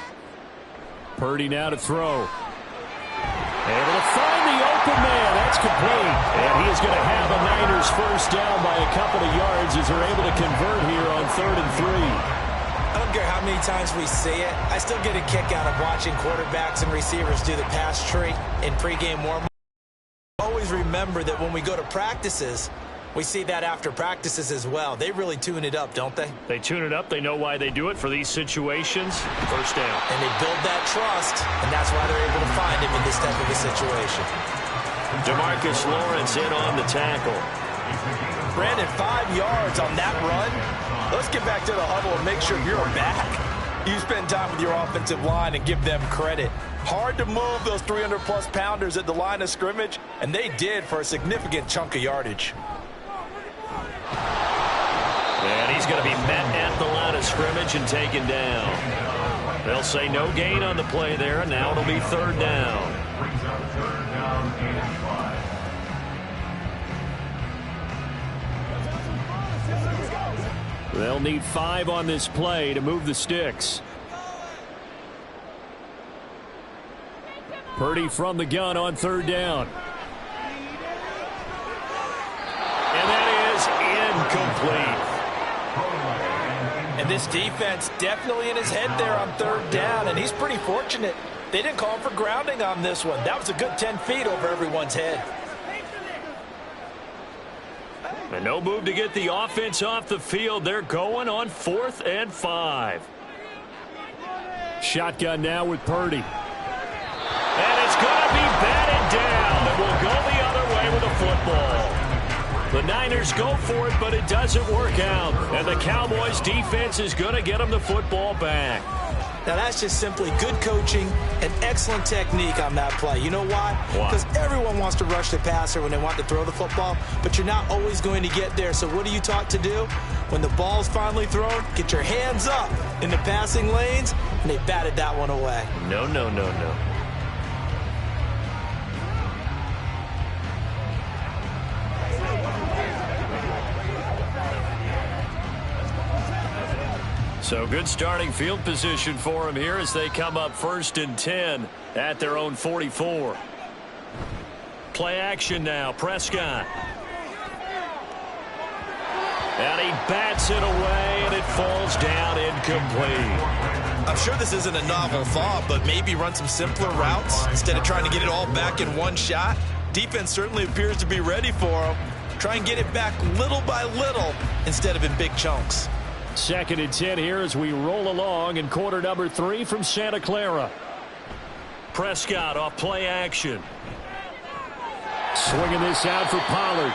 Speaker 5: Purdy now to throw. Able to find the open man. That's complete. And he is going to have a Niners 1st down by a couple of yards as they're able to convert here on 3rd and 3.
Speaker 4: I don't care how many times we say it, I still get a kick out of watching quarterbacks and receivers do the pass tree in pregame warm-up. Always remember that when we go to practices, we see that after practices as well. They really tune it up, don't they?
Speaker 2: They tune it up. They know why they do it for these situations. 1st down.
Speaker 4: And they build that trust, and that's why they're able to find him in this type of a situation.
Speaker 2: DeMarcus Lawrence in on the tackle.
Speaker 3: Brandon, 5 yards on that run. Let's get back to the huddle and make sure you're back. You spend time with your offensive line and give them credit. Hard to move those 300-plus pounders at the line of scrimmage, and they did for a significant chunk of yardage.
Speaker 2: And he's going to be met at the line of scrimmage and taken down. They'll say no gain on the play there, and now it'll be 3rd down.
Speaker 6: Brings up 3rd down and 5.
Speaker 5: They'll need 5 on this play to move the sticks. Purdy from the gun on 3rd down. And that is incomplete.
Speaker 3: And this defense definitely in his head there on 3rd down, and he's pretty fortunate. They didn't call him for grounding on this one. That was a good 10 feet over everyone's head.
Speaker 5: And no move to get the offense off the field. They're going on 4th and 5. Shotgun now with Purdy. And it's going to be batted down. And we'll go the other way with the football. The Niners go for it, but it doesn't work out. And the Cowboys defense is going to get them the football back.
Speaker 4: Now, that's just simply good coaching and excellent technique on that play. You know why? Because everyone wants to rush the passer when they want to throw the football, but you're not always going to get there. So what are you taught to do? When the ball's finally thrown, get your hands up in the passing lanes, and they batted that one away.
Speaker 5: No. So good starting field position for him here as they come up 1st and 10 at their own 44. Play action now. Prescott. And he bats it away, and it falls down incomplete.
Speaker 4: I'm sure this isn't a novel thought, but maybe run some simpler routes instead of trying to get it all back in one shot. Defense certainly appears to be ready for him. Try and get it back little by little instead of in big chunks.
Speaker 5: 2nd and 10 here as we roll along in quarter number 3 from Santa Clara. Prescott off play action. Swinging this out for Pollard.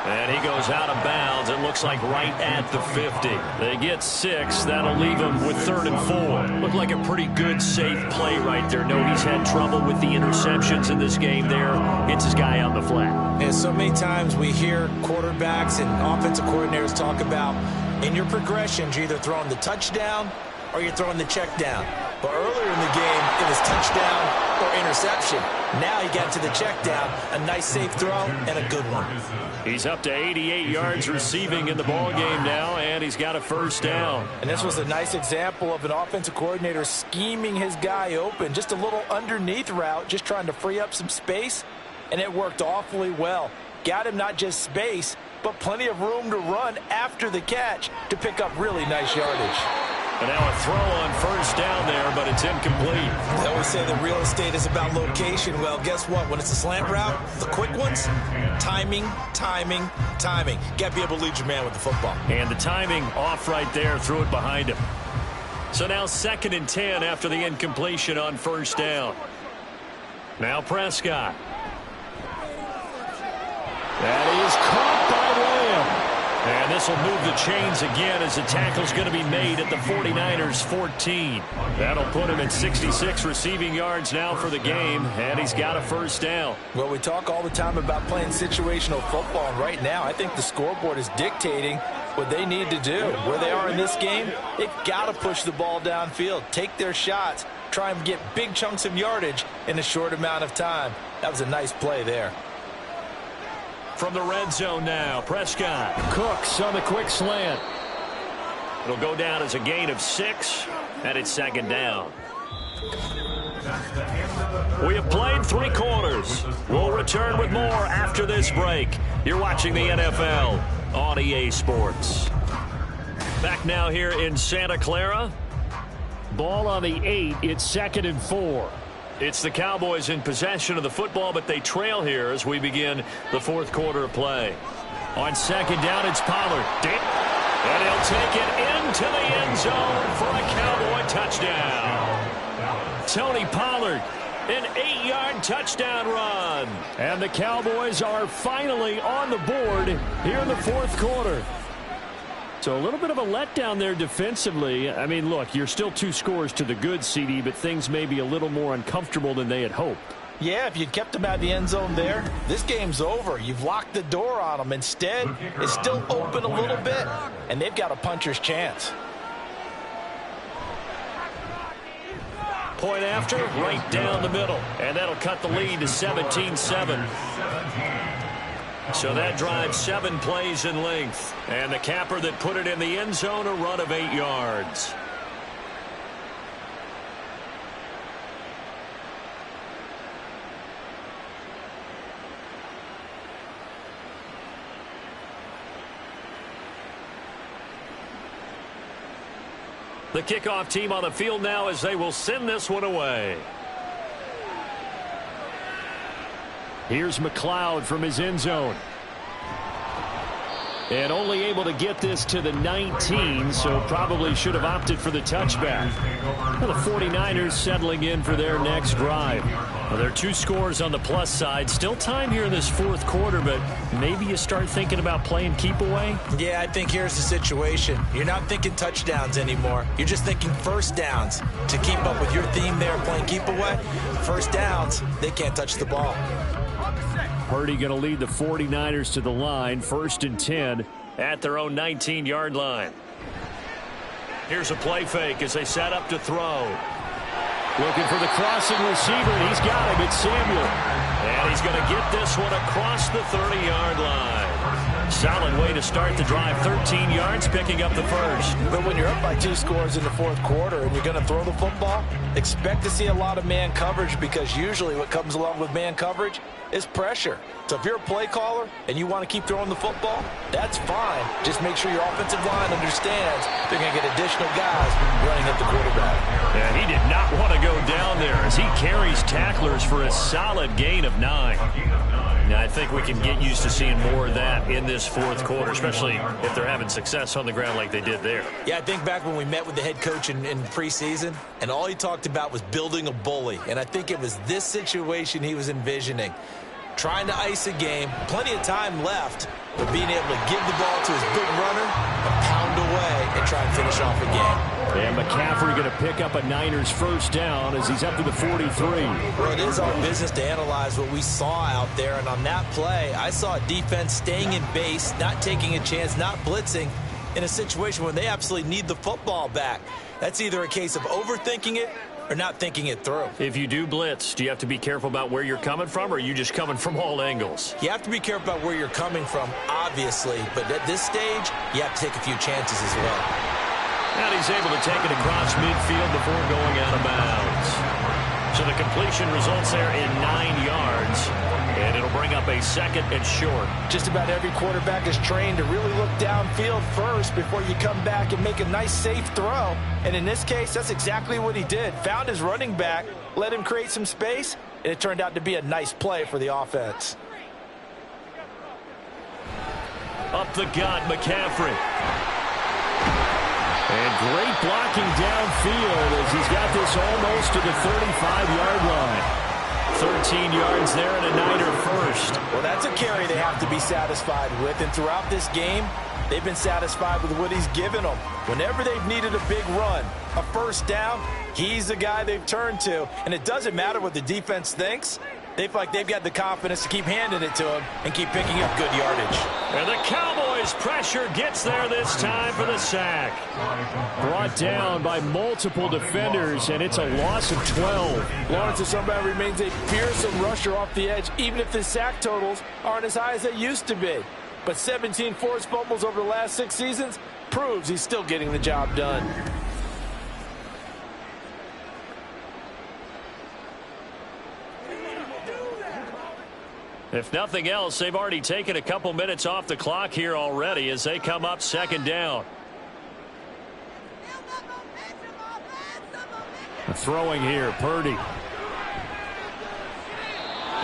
Speaker 5: And he goes out of bounds. It looks like right at the 50. They get 6. That'll leave them with 3rd and 4. Looked like a pretty good, safe play right there. No, he's had trouble with the interceptions in this game there. Gets his guy on the flat.
Speaker 4: And so many times we hear quarterbacks and offensive coordinators talk about in your progressions, you're either throwing the touchdown or you're throwing the check down. But earlier in the game, it was touchdown or interception. Now he got to the check down, a nice safe throw, and a good one.
Speaker 5: He's up to 88 yards receiving in the ballgame now, and he's got a 1st down.
Speaker 3: And this was a nice example of an offensive coordinator scheming his guy open. Just a little underneath route, just trying to free up some space, and it worked awfully well. Got him not just space, but plenty of room to run after the catch to pick up really nice yardage.
Speaker 5: And now a throw on 1st down there, but it's incomplete.
Speaker 4: They always say that real estate is about location. Well, guess what? When it's a slant route, the quick ones, timing. Got to be able to lead your man with the football.
Speaker 5: And the timing off right there, threw it behind him. So now 2nd and 10 after the incompletion on 1st down. Now Prescott. That is caught by Lamb. And this will move the chains again as the tackle's going to be made at the 49ers 14. That'll put him at 66 receiving yards now for the game, and he's got a 1st down.
Speaker 3: Well, we talk all the time about playing situational football, and right now I think the scoreboard is dictating what they need to do. Where they are in this game, they've got to push the ball downfield, take their shots, try and get big chunks of yardage in a short amount of time. That was a nice play there.
Speaker 5: From the red zone now, Prescott. Cooks on the quick slant. It'll go down as a gain of 6, and it's 2nd down. We have played 3 quarters. We'll return with more after this break. You're watching the NFL on EA Sports. Back now here in Santa Clara. Ball on the 8. It's 2nd and 4. It's the Cowboys in possession of the football, but they trail here as we begin the 4th quarter of play. On 2nd down, it's Pollard. And he'll take it into the end zone for a Cowboy touchdown. Tony Pollard, an 8-yard touchdown run. And the Cowboys are finally on the board here in the 4th quarter. So a little bit of a letdown there defensively. I mean, look, you're still 2 scores to the good, CD, but things may be a little more uncomfortable than they had hoped.
Speaker 3: Yeah, if you'd kept them out of the end zone there, this game's over. You've locked the door on them. Instead, it's still open a little bit, and they've got a puncher's chance.
Speaker 5: Point after, right down the middle. And that'll cut the lead to 17-7.
Speaker 2: So that drives 7 plays in length. And the capper that put it in the end zone, a run of 8 yards. The kickoff team on the field now as they will send this one away. Here's McLeod from his end zone. And only able to get this to the 19, so probably should have opted for the touchback. Well, the 49ers settling in for their next drive. Well, there are 2 scores on the plus side. Still time here in this 4th quarter, but maybe you start thinking about playing keep away?
Speaker 4: Yeah, I think here's the situation. You're not thinking touchdowns anymore. You're just thinking first downs. To keep up with your theme there, playing keep away, first downs, they can't touch the ball.
Speaker 2: Purdy going to lead the 49ers to the line, 1st and 10 at their own 19-yard line. Here's a play fake as they set up to throw. Looking for the crossing receiver, and he's got him. It's Samuel. And he's going to get this one across the 30-yard line. Solid way to start the drive. 13 yards, picking up the first.
Speaker 3: But when you're up by 2 scores in the 4th quarter and you're going to throw the football, expect to see a lot of man coverage, because usually what comes along with man coverage is pressure. So if you're a play caller and you want to keep throwing the football, that's fine. Just make sure your offensive line understands they're going to get additional guys running at the quarterback.
Speaker 2: Yeah, he did not want to go down there as he carries tacklers for a solid gain of 9. Now, I think we can get used to seeing more of that in this 4th quarter, especially if they're having success on the ground like they did there.
Speaker 4: Yeah, I think back when we met with the head coach in preseason, and all he talked about was building a bully. And I think it was this situation he was envisioning. Trying to ice a game, plenty of time left, but being able to give the ball to his big runner and pound away and try and finish off a game.
Speaker 2: And McCaffrey going to pick up a Niners first down as he's up to the 43.
Speaker 4: Well, it is our business to analyze what we saw out there, and on that play, I saw a defense staying in base, not taking a chance, not blitzing in a situation where they absolutely need the football back. That's either a case of overthinking it or not thinking it through.
Speaker 2: If you do blitz, do you have to be careful about where you're coming from, or are you just coming from all angles?
Speaker 4: You have to be careful about where you're coming from, obviously, but at this stage, you have to take a few chances as well.
Speaker 2: And he's able to take it across midfield before going out of bounds. So the completion results there in 9 yards, and it'll bring up a 2nd and short.
Speaker 3: Just about every quarterback is trained to really look downfield first before you come back and make a nice, safe throw. And in this case, that's exactly what he did. Found his running back, let him create some space, and it turned out to be a nice play for the offense.
Speaker 2: Up the gut, McCaffrey. And great blocking downfield as he's got this almost to the 35-yard line. 13 yards there and a Niner first.
Speaker 3: Well, that's a carry they have to be satisfied with. And throughout this game, they've been satisfied with what he's given them. Whenever they've needed a big run, a first down, he's the guy they've turned to. And it doesn't matter what the defense thinks. They feel like they've got the confidence to keep handing it to him and keep picking up good yardage.
Speaker 2: And the Cowboys pressure gets there this time for the sack. Brought down by multiple defenders, and it's a loss of 12.
Speaker 3: Lawrence Asomba remains a fearsome rusher off the edge, even if the sack totals aren't as high as they used to be. But 17 forced fumbles over the last 6 seasons proves he's still getting the job done.
Speaker 2: If nothing else, they've already taken a couple minutes off the clock here already as they come up 2nd down. Throwing here, Purdy.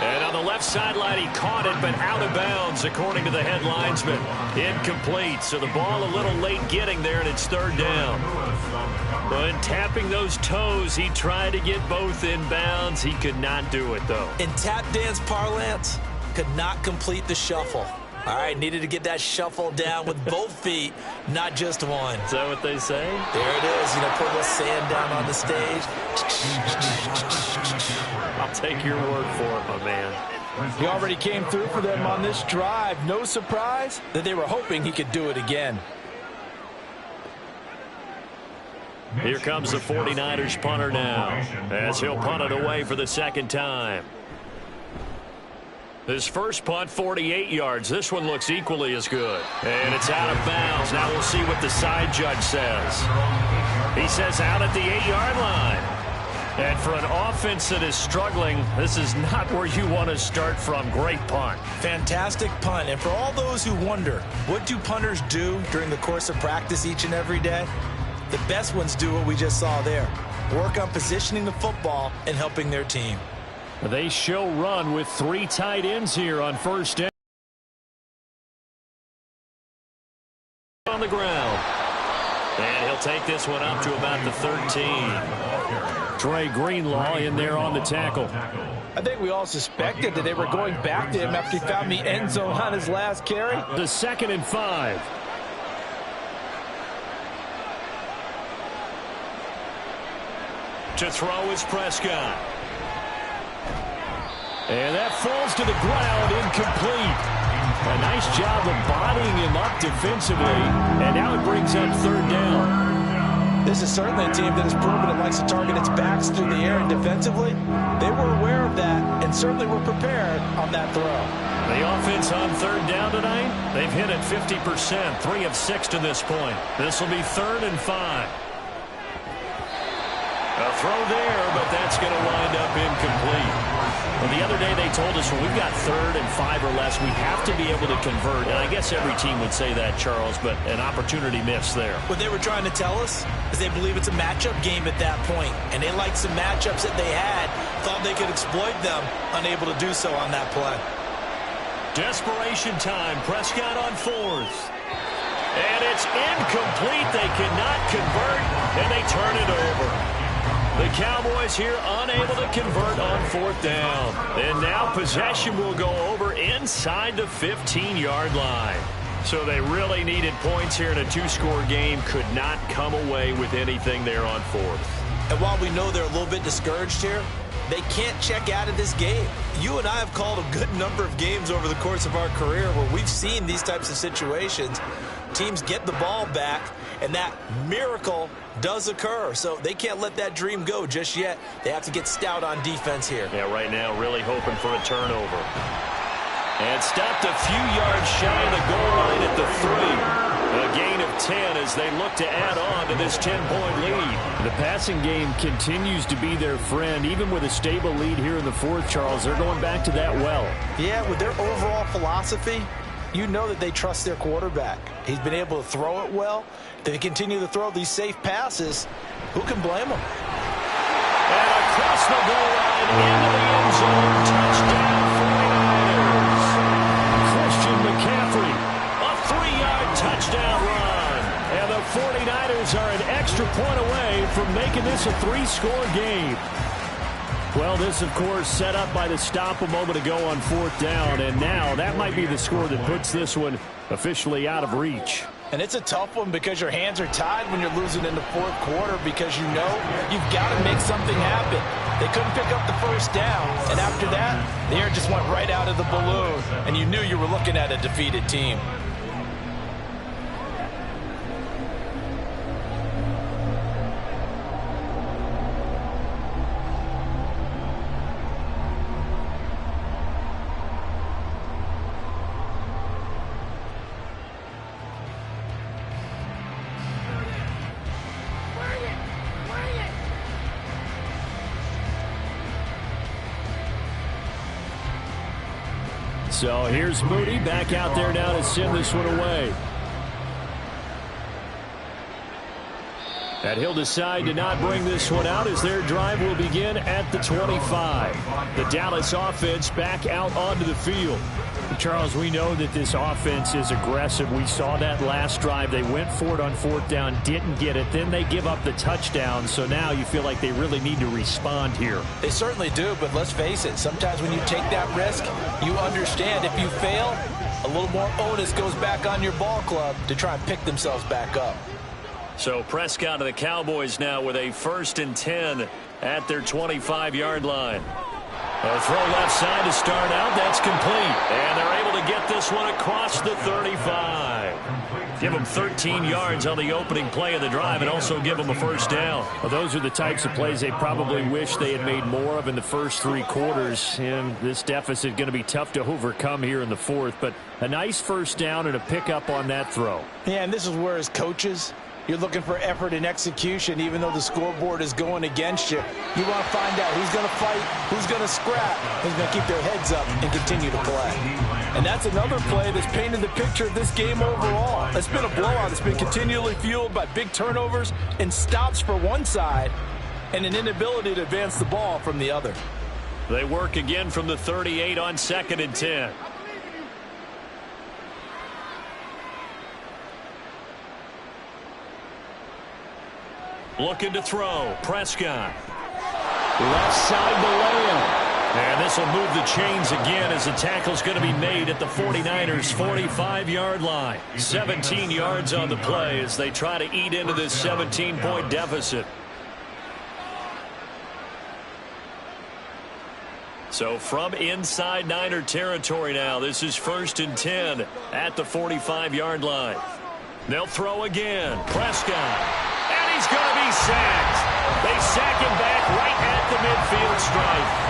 Speaker 2: And on the left sideline, he caught it, but out of bounds, according to the head linesman. Incomplete, so the ball a little late getting there, and it's 3rd down. But tapping those toes, he tried to get both in bounds. He could not do it, though.
Speaker 4: In tap dance parlance, could not complete the shuffle. All right, needed to get that shuffle down with both feet, not just one.
Speaker 2: Is that what they say?
Speaker 4: There it is. You know, put a little sand down on the stage.
Speaker 2: I'll take your word for it, my man.
Speaker 3: He already came through for them on this drive. No surprise that they were hoping he could do it again.
Speaker 2: Here comes the 49ers punter now as he'll punt it away for the 2nd time.
Speaker 5: His first punt, 48 yards. This one looks equally as good. And it's out of bounds. Now we'll see what the side judge says. He says out at the 8-yard line. And for an offense that is struggling, this is not where you want to start from. Great punt.
Speaker 4: Fantastic punt. And for all those who wonder, what do punters do during the course of practice each and every day? The best ones do what we just saw there. Work on positioning the football and helping their team.
Speaker 5: They show run with 3 tight ends here on first down. On the ground. And he'll take this one up to about the 13. Trey Greenlaw in there on the tackle.
Speaker 3: I think we all suspected that they were going back to him after he found the end zone on his last carry.
Speaker 5: The 2nd and 5. To throw is Prescott. And that falls to the ground, incomplete. A nice job of bodying him up defensively. And now it brings up 3rd down.
Speaker 3: This is certainly a team that has proven it likes to target its backs through the air, and defensively, they were aware of that and certainly were prepared on that throw.
Speaker 5: The offense on 3rd down tonight, they've hit it 50%, 3 of 6 to this point. This will be 3rd and 5. A throw there, but that's going to wind up incomplete. Well, the other day they told us when we've got 3rd and 5 or less, we have to be able to convert. And I guess every team would say that, Charles, but an opportunity missed there.
Speaker 4: What they were trying to tell us is they believe it's a matchup game at that point. And they liked some matchups that they had, thought they could exploit them, unable to do so on that play.
Speaker 5: Desperation time. Prescott on 4th. And it's incomplete. They cannot convert, and they turn it over. The Cowboys here unable to convert on 4th down. And now possession will go over inside the 15-yard line. So they really needed points here in a 2-score game. Could not come away with anything there on 4th.
Speaker 4: And while we know they're a little bit discouraged here, they can't check out of this game. You and I have called a good number of games over the course of our career where we've seen these types of situations. Teams get the ball back, and that miracle does occur. So they can't let that dream go just yet. They have to get stout on defense here.
Speaker 5: Yeah, right now really hoping for a turnover. And stopped a few yards shy of the goal line at the 3. A gain of 10 as they look to add on to this 10-point lead. The passing game continues to be their friend. Even with a stable lead here in the 4th, Charles, they're going back to that well.
Speaker 3: Yeah, with their overall philosophy, you know that they trust their quarterback. He's been able to throw it well. They continue to throw these safe passes. Who can blame them?
Speaker 5: And across the goal line into the end zone. Touchdown 49ers. Christian McCaffrey, a 3-yard touchdown run. And the 49ers are an extra point away from making this a 3-score game. Well, this, of course, set up by the stop a moment ago on 4th down, and now that might be the score that puts this one officially out of reach.
Speaker 3: And it's a tough one because your hands are tied when you're losing in the 4th quarter because you know you've got to make something happen. They couldn't pick up the 1st down, and after that, the air just went right out of the balloon, and you knew you were looking at a defeated team.
Speaker 5: So here's Moody back out there now to send this one away. And he'll decide to not bring this one out as their drive will begin at the 25. The Dallas offense back out onto the field. Charles, we know that this offense is aggressive. We saw that last drive. They went for it on 4th down, didn't get it. Then they give up the touchdown. So now you feel like they really need to respond here.
Speaker 3: They certainly do, but let's face it. Sometimes when you take that risk, you understand if you fail, a little more onus goes back on your ball club to try and pick themselves back up.
Speaker 5: So Prescott of the Cowboys now with a 1st and 10 at their 25-yard line. A throw left side to start out. That's complete. And they're able to get this one across the 35.
Speaker 2: Give them 13 yards on the opening play of the drive and also give them a first down.
Speaker 5: Well, those are the types of plays they probably wish they had made more of in the first 3 quarters. And this deficit going to be tough to overcome here in the fourth. But a nice first down and a pickup on that throw.
Speaker 3: Yeah, and this is where as coaches, you're looking for effort and execution, even though the scoreboard is going against you. You want to find out who's going to fight, who's going to scrap, who's going to keep their heads up and continue to play. And that's another play that's painted the picture of this game overall. It's been a blowout. It's been continually fueled by big turnovers and stops for one side and an inability to advance the ball from the other.
Speaker 2: They work again from the 38 on 2nd and 10. Looking to throw. Prescott.
Speaker 5: Left side to Lamb.
Speaker 2: And this will move the chains again as the tackle's going to be made at the 49ers' 45-yard line. 17 yards on the play as they try to eat into this 17-point deficit. So from inside Niner territory now, this is 1st and 10 at the 45-yard line. They'll throw again. Prescott. And he's going to be sacked. They sack him back right at the midfield stripe.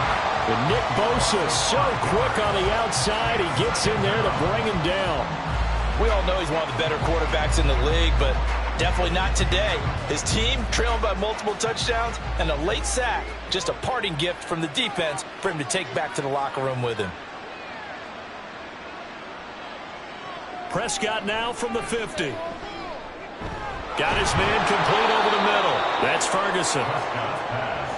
Speaker 5: And Nick Bosa so quick on the outside. He gets in there to bring him down.
Speaker 3: We all know he's one of the better quarterbacks in the league, but definitely not today. His team trailing by multiple touchdowns and a late sack. Just a parting gift from the defense for him to take back to the locker room with him.
Speaker 2: Prescott now from the 50. Got his man complete over the middle. That's Ferguson.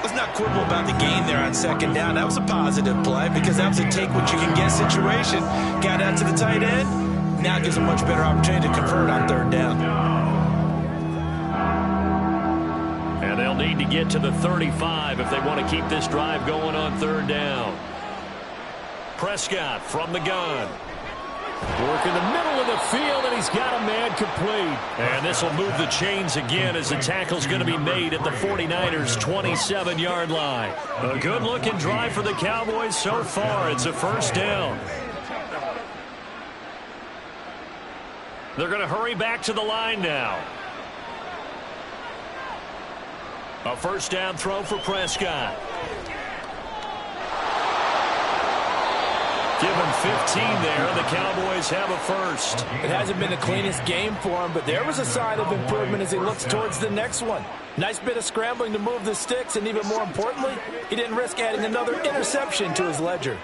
Speaker 4: Let's not quibble about the gain there on 2nd down. That was a positive play because that was a take-what-you-can-get situation. Got out to the tight end. Now gives a much better opportunity to convert on 3rd down.
Speaker 2: And they'll need to get to the 35 if they want to keep this drive going on 3rd down. Prescott from the gun.
Speaker 5: Work in the middle of the field, and he's got a man complete.
Speaker 2: And this will move the chains again as the tackle's going to be made at the 49ers' 27-yard line. A good-looking drive for the Cowboys so far. It's a first down. They're going to hurry back to the line now. A first down throw for Prescott. Give him 15 there, and the Cowboys have a first.
Speaker 3: It hasn't been the cleanest game for him, but there was a sign of improvement as he looks towards the next one. Nice bit of scrambling to move the sticks, and even more importantly, he didn't risk adding another interception to his ledger.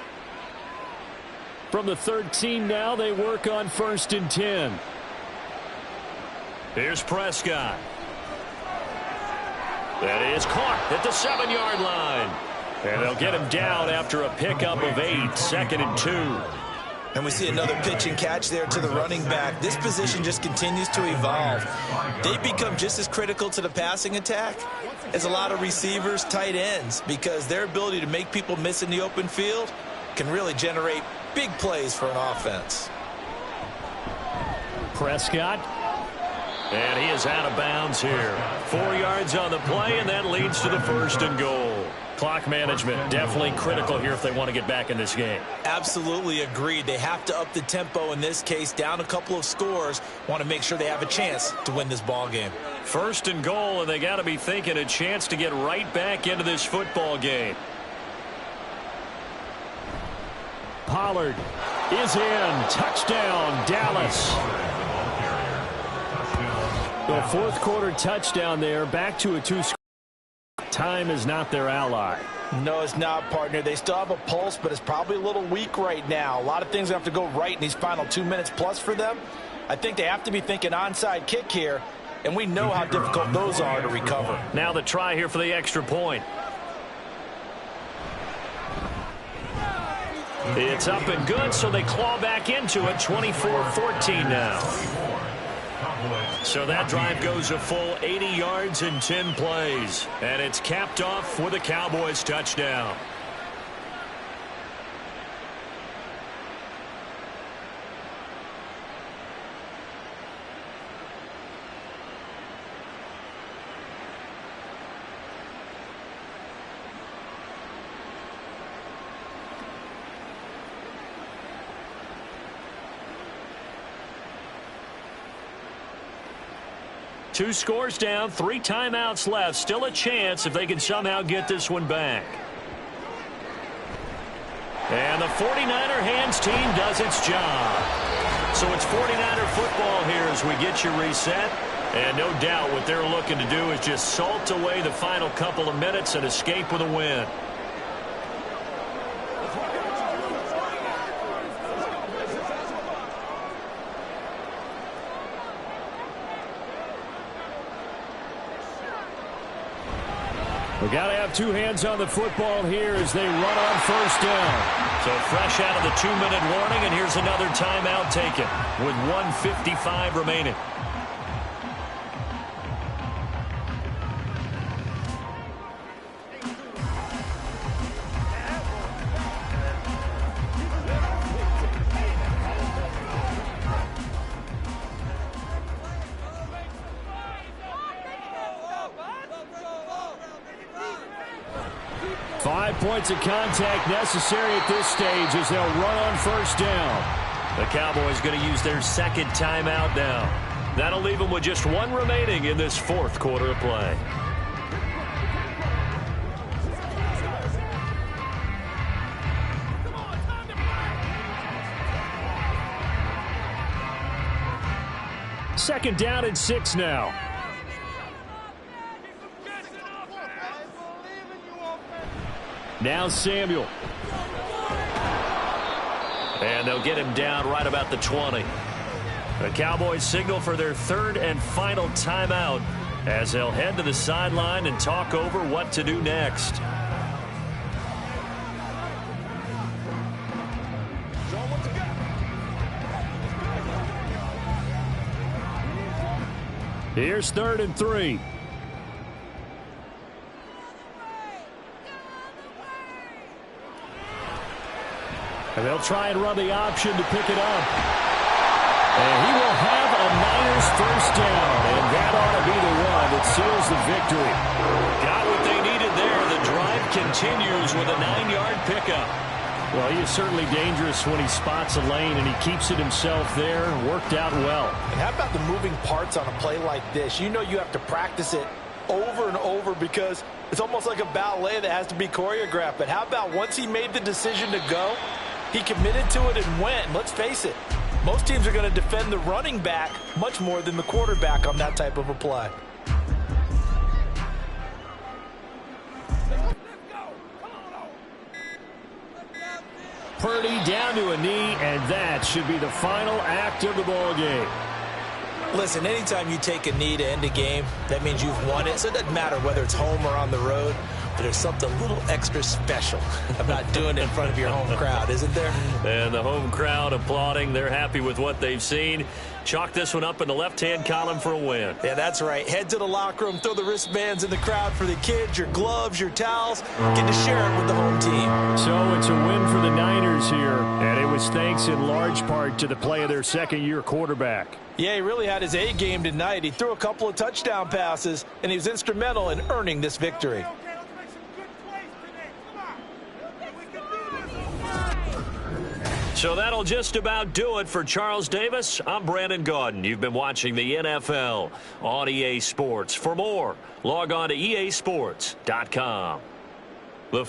Speaker 5: From the 13 now, they work on 1st and 10.
Speaker 2: Here's Prescott. That is caught at the 7-yard line. And they'll get him down after a pickup of 8, 2nd and 2.
Speaker 4: And we see another pitch and catch there to the running back. This position just continues to evolve. They become just as critical to the passing attack as a lot of receivers, tight ends, because their ability to make people miss in the open field can really generate big plays for an offense.
Speaker 5: Prescott.
Speaker 2: And he is out of bounds here. 4 yards on the play, and that leads to the 1st and goal. Clock management definitely critical here if they want to get back in this game.
Speaker 4: Absolutely agreed. They have to up the tempo in this case, down a couple of scores. Want to make sure they have a chance to win this ball game.
Speaker 2: 1st and goal, and they got to be thinking a chance to get right back into this football game.
Speaker 5: Pollard is in. Touchdown, Dallas. The 4th quarter touchdown there. Back to a 2-score. Time is not their ally.
Speaker 3: No, it's not, partner. They still have a pulse, but it's probably a little weak right now. A lot of things have to go right in these final 2 minutes plus for them. I think they have to be thinking onside kick here, and we know how difficult those are to recover.
Speaker 2: Now the try here for the extra point. It's up and good, so they claw back into it. 24-14 now. So that drive goes a full 80 yards in 10 plays. And it's capped off with a Cowboys touchdown. 2 scores down, 3 timeouts left. Still a chance if they can somehow get this one back. And the 49er hands team does its job. So it's 49er football here as we get you reset. And no doubt what they're looking to do is just salt away the final couple of minutes and escape with a win.
Speaker 5: We got to have 2 hands on the football here as they run on first down.
Speaker 2: So fresh out of the 2-minute warning, and here's another timeout taken with 1:55 remaining.
Speaker 5: Points of contact necessary at this stage as they'll run on first down.
Speaker 2: The Cowboys going to use their second timeout now. That'll leave them with just 1 remaining in this 4th quarter of play.
Speaker 5: Second down and 6 now. Now Samuel.
Speaker 2: And they'll get him down right about the 20. The Cowboys signal for their 3rd and final timeout as they'll head to the sideline and talk over what to do next.
Speaker 5: Here's 3rd and 3. And they'll try and run the option to pick it up. And he will have a Niners first down. And that ought to be the one that seals the victory.
Speaker 2: Got what they needed there. The drive continues with a 9-yard pickup.
Speaker 5: Well, he is certainly dangerous when he spots a lane, and he keeps it himself there. Worked out well.
Speaker 3: And how about the moving parts on a play like this? You know you have to practice it over and over because it's almost like a ballet that has to be choreographed. But how about once he made the decision to go, he committed to it and went. And let's face it, most teams are going to defend the running back much more than the quarterback on that type of a play.
Speaker 5: Purdy down to a knee, and that should be the final act of the ball game.
Speaker 4: Listen, anytime you take a knee to end a game, that means you've won it. So it doesn't matter whether it's home or on the road. But there's something a little extra special about doing it in front of your home crowd, isn't there?
Speaker 2: And the home crowd applauding. They're happy with what they've seen. Chalk this one up in the left-hand column for a win.
Speaker 4: Yeah, that's right. Head to the locker room, throw the wristbands in the crowd for the kids, your gloves, your towels. Get to share it with the home team.
Speaker 5: So it's a win for the Niners here, and it was thanks in large part to the play of their second-year quarterback.
Speaker 3: Yeah, he really had his A game tonight. He threw a couple of touchdown passes, and he was instrumental in earning this victory.
Speaker 2: So that'll just about do it for Charles Davis. I'm Brandon Gaudin. You've been watching the NFL on EA Sports. For more, log on to easports.com.